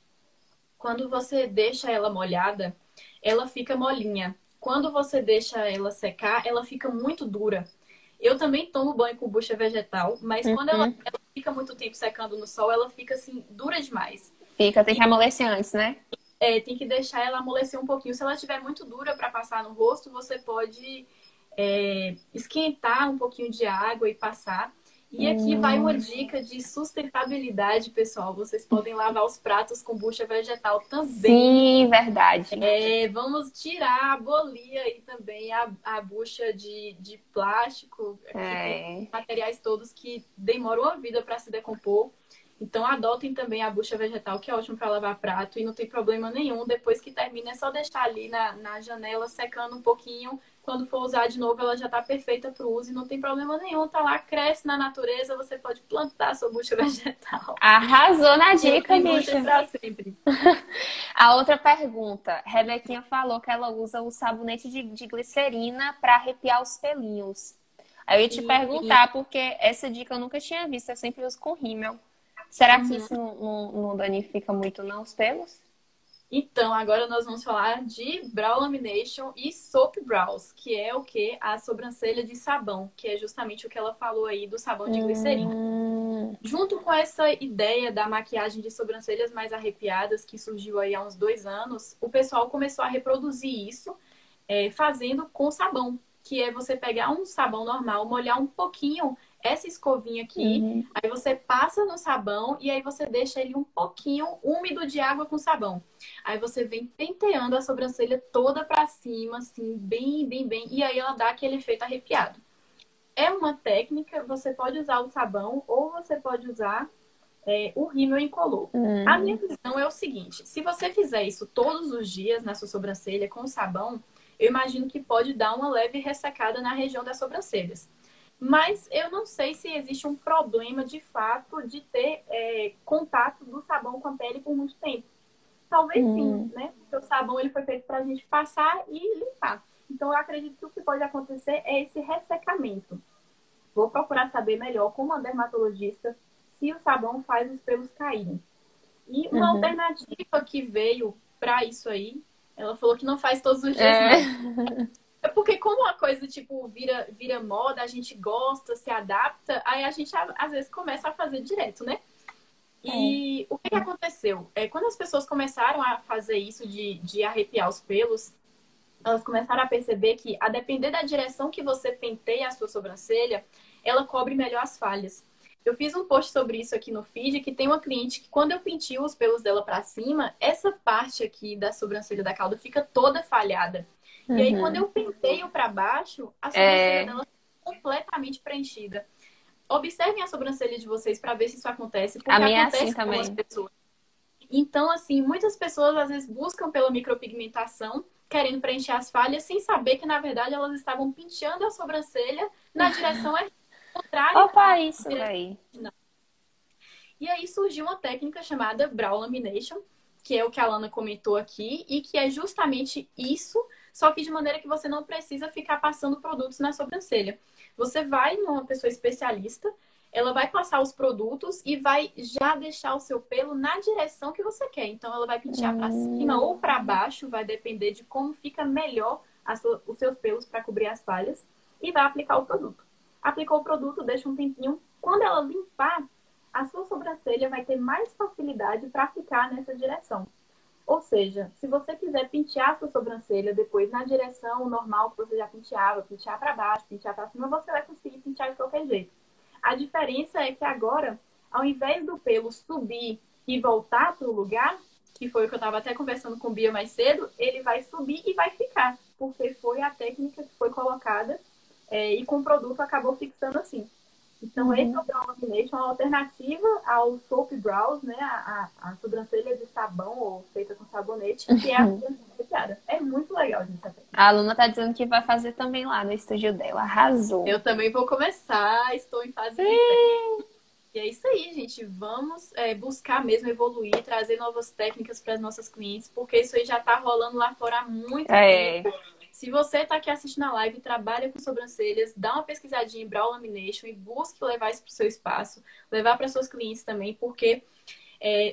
Quando você deixa ela molhada, ela fica molinha. Quando você deixa ela secar, ela fica muito dura. Eu também tomo banho com bucha vegetal, mas quando ela fica muito tempo secando no sol, ela fica assim, dura demais. Tem que amolecer antes, né? Tem que deixar ela amolecer um pouquinho. Se ela estiver muito dura para passar no rosto, você pode esquentar um pouquinho de água e passar. E aqui vai uma dica de sustentabilidade, pessoal. Vocês podem lavar os pratos com bucha vegetal também. Sim, verdade. Vamos tirar, abolir aí também a bucha de plástico, materiais todos que demoram a vida para se decompor. Então, adotem também a bucha vegetal, que é ótimo para lavar prato e não tem problema nenhum. Depois que termina, é só deixar ali na janela secando um pouquinho quando for usar de novo, ela já tá perfeita para o uso e não tem problema nenhum. Tá lá, cresce na natureza, você pode plantar a sua bucha vegetal. Arrasou na E dica, tem bucha bicha. para sempre. A outra pergunta. Rebequinha falou que ela usa o sabonete de glicerina para arrepiar os pelinhos. Aí eu ia te Sim. perguntar, porque essa dica eu nunca tinha visto, eu sempre uso com rímel. Será que isso não danifica muito, não, os pelos? Então, agora nós vamos falar de Brow Lamination e Soap Brows, que é o que? A sobrancelha de sabão, que é justamente o que ela falou aí do sabão de glicerina. Junto com essa ideia da maquiagem de sobrancelhas mais arrepiadas, que surgiu aí há uns 2 anos, o pessoal começou a reproduzir isso fazendo com sabão, que é você pegar um sabão normal, molhar um pouquinho essa escovinha aqui, aí você passa no sabão e aí você deixa ele um pouquinho úmido de água com sabão. Aí você vem penteando a sobrancelha toda pra cima, assim, bem, bem, bem, e aí ela dá aquele efeito arrepiado. É uma técnica, você pode usar o sabão ou você pode usar o rímel incolor. A minha visão é o seguinte, se você fizer isso todos os dias na sua sobrancelha com sabão, eu imagino que pode dar uma leve ressecada na região das sobrancelhas. Mas eu não sei se existe um problema de fato de ter contato do sabão com a pele por muito tempo. Talvez sim, né? Porque o sabão ele foi feito para a gente passar e limpar. Então eu acredito que o que pode acontecer é esse ressecamento. Vou procurar saber melhor com uma dermatologista se o sabão faz os pelos caírem. E uma alternativa que veio para isso aí, ela falou que não faz todos os dias, não. É porque como uma coisa, tipo, vira moda, a gente gosta, se adapta, aí a gente, às vezes, começa a fazer direto, né? E o que aconteceu? Quando as pessoas começaram a fazer isso de arrepiar os pelos, elas começaram a perceber que, a depender da direção que você penteia a sua sobrancelha, ela cobre melhor as falhas. Eu fiz um post sobre isso aqui no feed, que tem uma cliente que, quando eu penteo os pelos dela pra cima, essa parte aqui da sobrancelha da cauda fica toda falhada. E aí, quando eu penteio para baixo, a sobrancelha dela fica completamente preenchida. Observem a sobrancelha de vocês para ver se isso acontece. Porque A minha acontece assim com algumas também. pessoas. Então, assim, muitas pessoas às vezes buscam pela micropigmentação, querendo preencher as falhas, sem saber que, na verdade, elas estavam penteando a sobrancelha na direção contrária. Opa, isso, véi. E aí surgiu uma técnica chamada Brow Lamination, que é o que a Lana comentou aqui, e que é justamente isso, só que de maneira que você não precisa ficar passando produtos na sobrancelha. Você vai numa pessoa especialista, ela vai passar os produtos e vai já deixar o seu pelo na direção que você quer. Então, ela vai pentear para cima ou para baixo, vai depender de como fica melhor os seus pelos para cobrir as falhas, e vai aplicar o produto. Aplicou o produto, deixa um tempinho. Quando ela limpar, a sua sobrancelha vai ter mais facilidade para ficar nessa direção. Ou seja, se você quiser pentear a sua sobrancelha depois na direção normal que você já penteava, pentear para baixo, pentear para cima, você vai conseguir pentear de qualquer jeito. A diferença é que agora, ao invés do pelo subir e voltar para o lugar, que foi o que eu estava até conversando com o Bia mais cedo, ele vai subir e vai ficar, porque foi a técnica que foi colocada e com o produto acabou fixando assim. Então, esse é o Brow Lamination, uma alternativa ao Soap Brows, né? A sobrancelha de sabão ou feita com sabonete, que é a sobrancelha. É muito legal, gente. A aluna tá dizendo que vai fazer também lá no estúdio dela. Arrasou. Eu também vou começar, estou em fase de teste. E é isso aí, gente. Vamos buscar mesmo evoluir, trazer novas técnicas para as nossas clientes, porque isso aí já tá rolando lá fora há muito tempo. Se você está aqui assistindo a live e trabalha com sobrancelhas, dá uma pesquisadinha em Brow Lamination e busque levar isso para o seu espaço, levar para suas clientes também, porque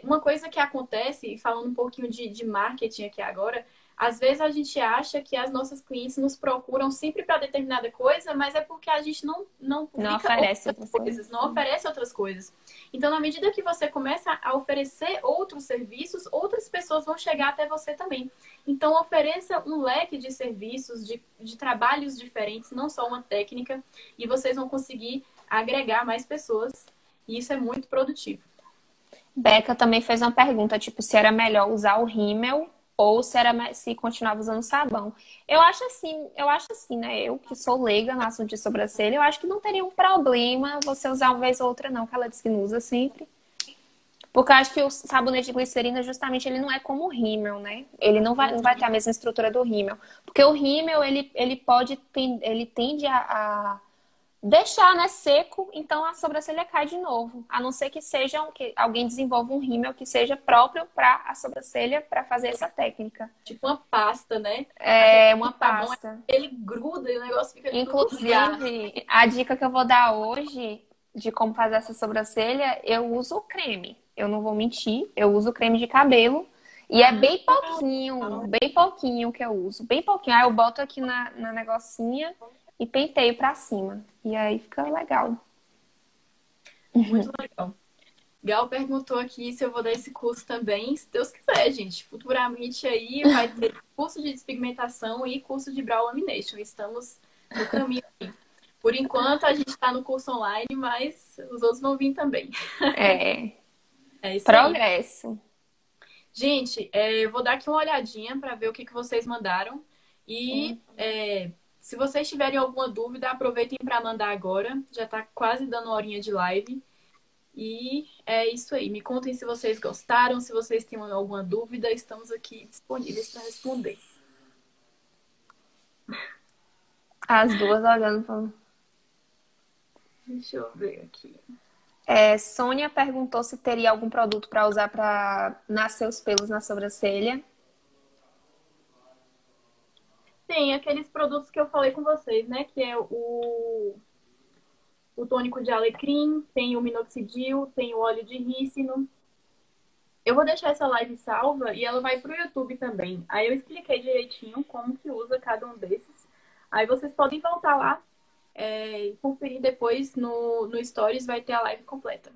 uma coisa que acontece, falando um pouquinho de marketing aqui agora, às vezes a gente acha que as nossas clientes nos procuram sempre para determinada coisa, mas é porque a gente não oferece outras coisas, não oferece outras coisas. Então, na medida que você começa a oferecer outros serviços, outras pessoas vão chegar até você também. Então, ofereça um leque de serviços, de trabalhos diferentes, não só uma técnica, e vocês vão conseguir agregar mais pessoas, e isso é muito produtivo. Beca também fez uma pergunta, tipo, se era melhor usar o rímel ou se continuava usando sabão. Eu acho assim, né? Eu que sou leiga no assunto de sobrancelha, eu acho que não teria um problema você usar uma vez ou outra, não, que ela diz que não usa sempre. Porque eu acho que o sabonete de glicerina, justamente, ele não é como o rímel, né? Ele não vai ter a mesma estrutura do rímel. Porque o rímel, ele tende a deixar, né, seco, então a sobrancelha cai de novo. A não ser que alguém desenvolva um rímel que seja próprio para a sobrancelha para fazer essa técnica. Tipo uma pasta, né? É Aquele uma sabão, pasta. ele gruda e o negócio fica de todo lugar. Inclusive, a dica que eu vou dar hoje de como fazer essa sobrancelha, eu uso o creme. Eu não vou mentir, eu uso creme de cabelo. E é bem pouquinho que eu uso. Bem pouquinho. Aí eu boto aqui na negocinha e penteio pra cima. E aí fica legal. Muito legal. Gal perguntou aqui se eu vou dar esse curso também. Se Deus quiser, gente. Futuramente aí vai ter curso de despigmentação e curso de brow lamination. Estamos no caminho aí. Por enquanto, a gente está no curso online, mas os outros vão vir também. É, É isso aí. progresso. Gente, eu vou dar aqui uma olhadinha para ver o que vocês mandaram. E se vocês tiverem alguma dúvida, aproveitem para mandar agora. Já está quase dando uma horinha de live. E é isso aí. Me contem se vocês gostaram, se vocês têm alguma dúvida. Estamos aqui disponíveis para responder. As duas olhando pra... Deixa eu ver aqui. Sônia perguntou se teria algum produto para usar para nascer os pelos na sobrancelha. Tem aqueles produtos que eu falei com vocês, né? Que é o tônico de alecrim, tem o minoxidil, tem o óleo de rícino. Eu vou deixar essa live salva e ela vai pro YouTube também. Aí eu expliquei direitinho como que usa cada um desses. Aí vocês podem voltar lá e conferir depois no Stories, vai ter a live completa.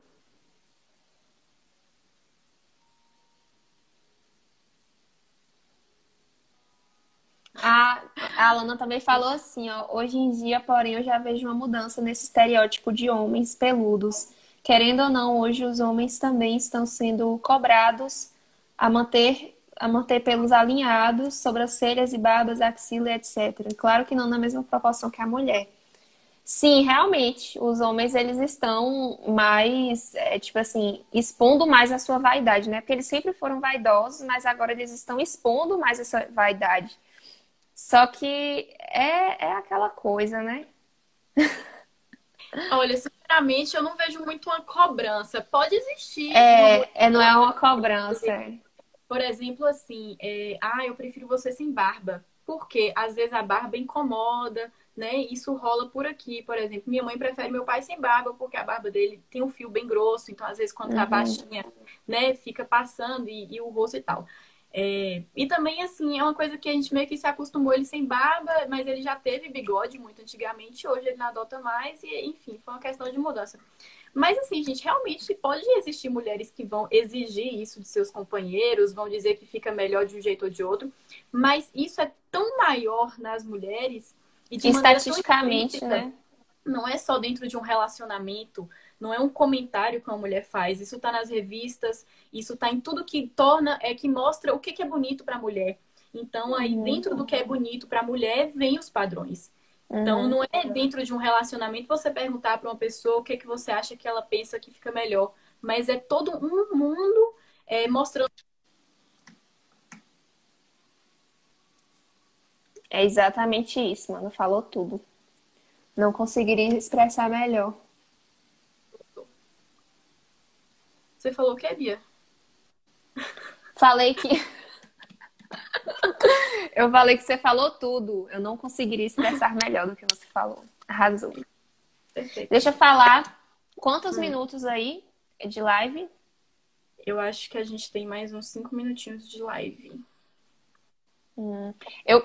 A Alana também falou assim, ó, hoje em dia, porém, eu já vejo uma mudança nesse estereótipo de homens peludos. Querendo ou não, hoje os homens também estão sendo cobrados a manter pelos alinhados, sobrancelhas e barbas, axila, etc. Claro que não na mesma proporção que a mulher. Sim, realmente, os homens, eles estão mais, tipo assim, expondo mais a sua vaidade, né? Porque eles sempre foram vaidosos, mas agora eles estão expondo mais essa vaidade. Só que é aquela coisa, né? Olha, sinceramente, eu não vejo muito uma cobrança. Pode existir Não é uma cobrança. Por exemplo, assim, eu prefiro você sem barba. Porque às vezes a barba incomoda, né? Isso rola por aqui. Por exemplo, minha mãe prefere meu pai sem barba, porque a barba dele tem um fio bem grosso. Então, às vezes, quando tá baixinha, né, fica passando e o rosto e tal. E também, assim, é uma coisa que a gente meio que se acostumou ele sem barba, mas ele já teve bigode muito antigamente, hoje ele não adota mais, e enfim, foi uma questão de mudança. Mas assim, gente, realmente pode existir mulheres que vão exigir isso de seus companheiros, vão dizer que fica melhor de um jeito ou de outro, mas isso é tão maior nas mulheres e de maneira tão Estatisticamente, explícita. né? Não é só dentro de um relacionamento, não é um comentário que uma mulher faz. Isso tá nas revistas, isso tá em tudo que que mostra o que é bonito para a mulher. Então, aí dentro do que é bonito para a mulher, vem os padrões. Então, não é dentro de um relacionamento você perguntar para uma pessoa o que você acha que ela pensa que fica melhor. Mas é todo um mundo mostrando. É exatamente isso, mano. Falou tudo. Não conseguiria expressar melhor. Você falou o que, Bia? Falei que... Eu falei que você falou tudo. Eu não conseguiria expressar melhor do que você falou. Arrasou. Perfeito. Deixa eu falar. Quantos minutos aí de live? Eu acho que a gente tem mais uns 5 minutinhos de live.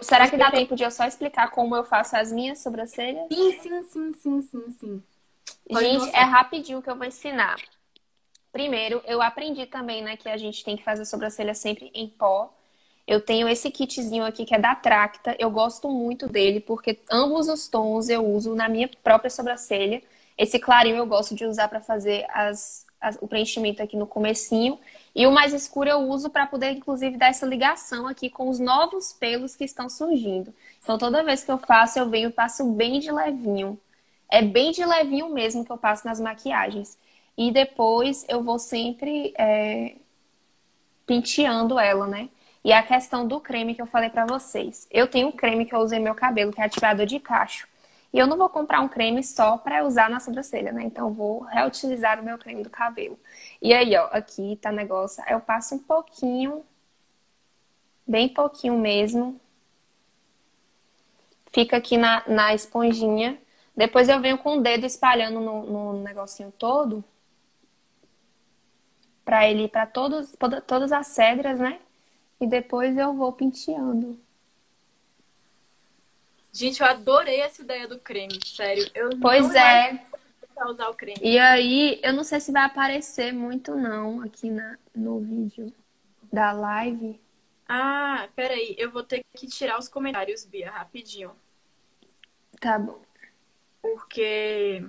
Será que dá tempo de eu só explicar como eu faço as minhas sobrancelhas? Sim. Pode Gente, mostrar. é rapidinho que eu vou ensinar. Primeiro, eu aprendi também, né, que a gente tem que fazer sobrancelha sempre em pó. Eu tenho esse kitzinho aqui que é da Tracta. Eu gosto muito dele porque ambos os tons eu uso na minha própria sobrancelha. Esse clarinho eu gosto de usar para fazer o preenchimento aqui no comecinho. E o mais escuro eu uso para poder, inclusive, dar essa ligação aqui com os novos pelos que estão surgindo. Então, toda vez que eu faço, eu venho e passo bem de levinho. É bem de levinho mesmo que eu passo nas maquiagens. E depois eu vou sempre penteando ela, né? E a questão do creme que eu falei pra vocês. Eu tenho um creme que eu usei no meu cabelo, que é ativador de cacho. E eu não vou comprar um creme só pra usar na sobrancelha, né? Então eu vou reutilizar o meu creme do cabelo. E aí, ó, aqui tá o negócio. Eu passo um pouquinho, bem pouquinho mesmo. Fica aqui na esponjinha. Depois eu venho com o dedo espalhando no negocinho todo. Pra ele ir pra todas as cédulas, né? E depois eu vou penteando. Gente, eu adorei essa ideia do creme, sério. Eu não Pois imaginei é. usar o creme. E aí, eu não sei se vai aparecer muito não aqui no vídeo da live. Ah, peraí, eu vou ter que tirar os comentários, Bia, rapidinho. Tá bom. Porque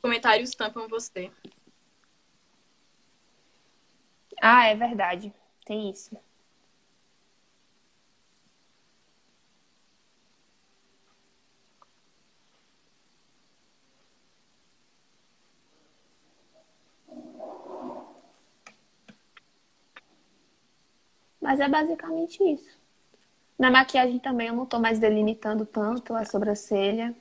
comentários tampam você. Ah, é verdade. Tem isso. Mas é basicamente isso. Na maquiagem também eu não tô mais delimitando tanto a sobrancelha.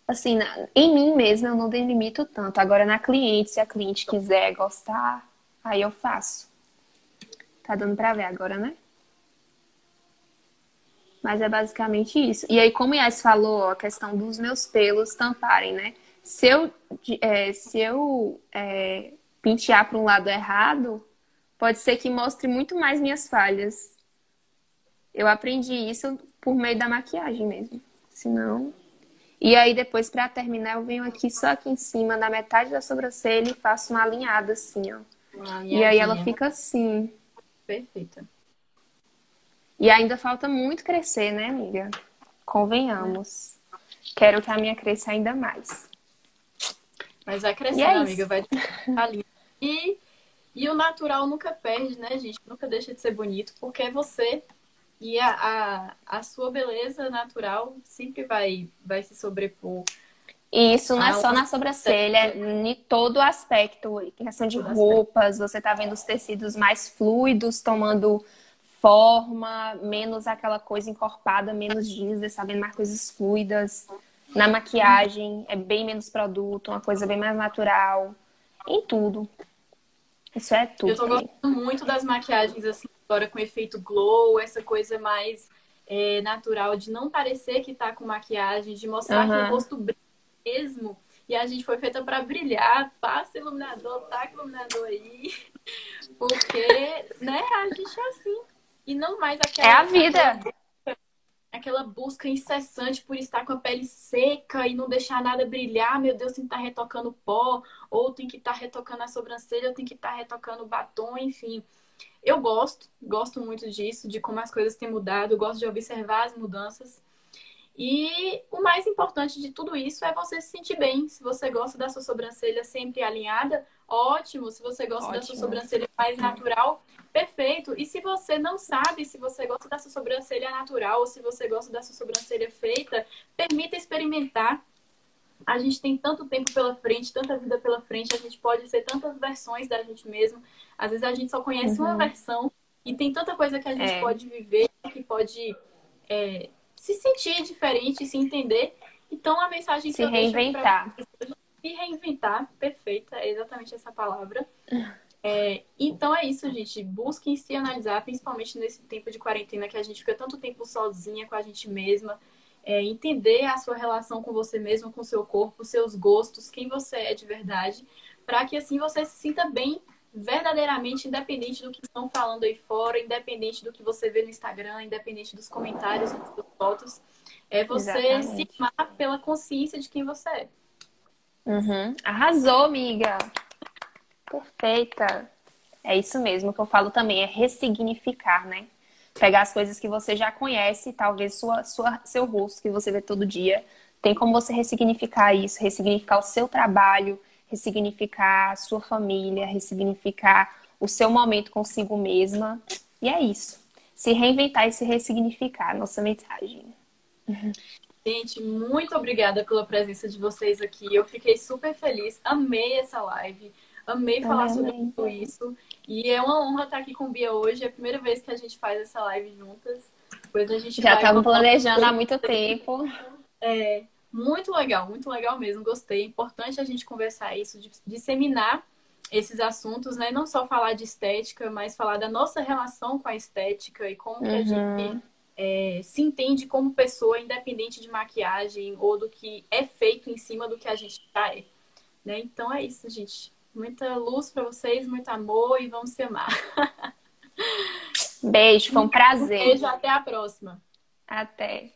Assim, em mim mesma eu não delimito tanto. Agora na cliente, se a cliente quiser gostar, aí eu faço. Tá dando pra ver agora, né? Mas é basicamente isso. E aí, como o Yas falou, a questão dos meus pelos tamparem, né? Se eu pentear para um lado errado, pode ser que mostre muito mais minhas falhas. Eu aprendi isso por meio da maquiagem mesmo. Senão. E aí, depois, pra terminar, eu venho aqui só aqui em cima, na metade da sobrancelha, e faço uma alinhada assim, ó. Uma E aí ela alinhadinha. fica assim. Perfeita. E ainda falta muito crescer, né, amiga? Convenhamos. Quero que a minha cresça ainda mais. Mas vai E crescendo, é amiga, isso. vai ficar linda. E o natural nunca perde, né, gente? Nunca deixa de ser bonito, porque é você. E a sua beleza natural sempre vai se sobrepor E isso não é a só uma na sobrancelha, é em todo aspecto. Em questão de toda aspecto. roupas, você tá vendo os tecidos mais fluidos, tomando forma, menos aquela coisa encorpada, menos jeans, você tá vendo mais coisas fluidas. Na maquiagem, é bem menos produto, uma coisa bem mais natural. Em tudo. Isso é Eu tudo tô também. gostando muito das maquiagens assim, agora com efeito glow, essa coisa mais natural, de não parecer que tá com maquiagem, de mostrar que o Aham. rosto brilha mesmo. E a gente foi feita pra brilhar. Passa iluminador, taca iluminador aí. Porque, né, a gente é assim. E não mais É a vida. aquela busca incessante por estar com a pele seca e não deixar nada brilhar. Meu Deus, tem que estar retocando pó, ou tem que estar retocando a sobrancelha, ou tem que estar retocando o batom, enfim. Eu gosto muito disso, de como as coisas têm mudado, eu gosto de observar as mudanças. E o mais importante de tudo isso é você se sentir bem. Se você gosta da sua sobrancelha sempre alinhada, ótimo. Se você gosta da sua Ótimo. sobrancelha mais natural, perfeito. E se você não sabe se você gosta da sua sobrancelha natural ou se você gosta da sua sobrancelha feita, permita experimentar. A gente tem tanto tempo pela frente, tanta vida pela frente, a gente pode ser tantas versões da gente mesmo. Às vezes a gente só conhece uma Uhum. versão e tem tanta coisa que a gente É. pode viver, que pode se sentir diferente, se entender. Então, a mensagem que Se eu deixo aqui para reinventar. vocês é se reinventar, perfeita, é exatamente essa palavra. Então é isso, gente. Busquem se analisar, principalmente nesse tempo de quarentena que a gente fica tanto tempo sozinha com a gente mesma. Entender a sua relação com você mesmo, com o seu corpo, seus gostos, quem você é de verdade, para que assim você se sinta bem verdadeiramente, independente do que estão falando aí fora, independente do que você vê no Instagram, independente dos comentários nas suas fotos. É você se Exatamente. amar pela consciência de quem você é. Uhum. Arrasou, amiga. Perfeita. É isso mesmo que eu falo também, é ressignificar, né? Pegar as coisas que você já conhece, talvez seu rosto que você vê todo dia. Tem como você ressignificar isso, ressignificar o seu trabalho, ressignificar a sua família, ressignificar o seu momento consigo mesma. E é isso. Se reinventar e se ressignificar, nossa mensagem. Gente, muito obrigada pela presença de vocês aqui. Eu fiquei super feliz, amei essa live, amei falar sobre Também. tudo isso. E é uma honra estar aqui com Bia hoje. É a primeira vez que a gente faz essa live juntas. Depois a gente Já vai estava contar. planejando há muito tempo. É, muito legal mesmo. Gostei. É importante a gente conversar isso, disseminar esses assuntos, né? Não só falar de estética, mas falar da nossa relação com a estética e como que a gente se entende como pessoa, independente de maquiagem ou do que é feito em cima do que a gente já é, né? Então é isso, gente. Muita luz para vocês, muito amor e vamos se amar. Beijo, foi um Um prazer. beijo, até a próxima. Até.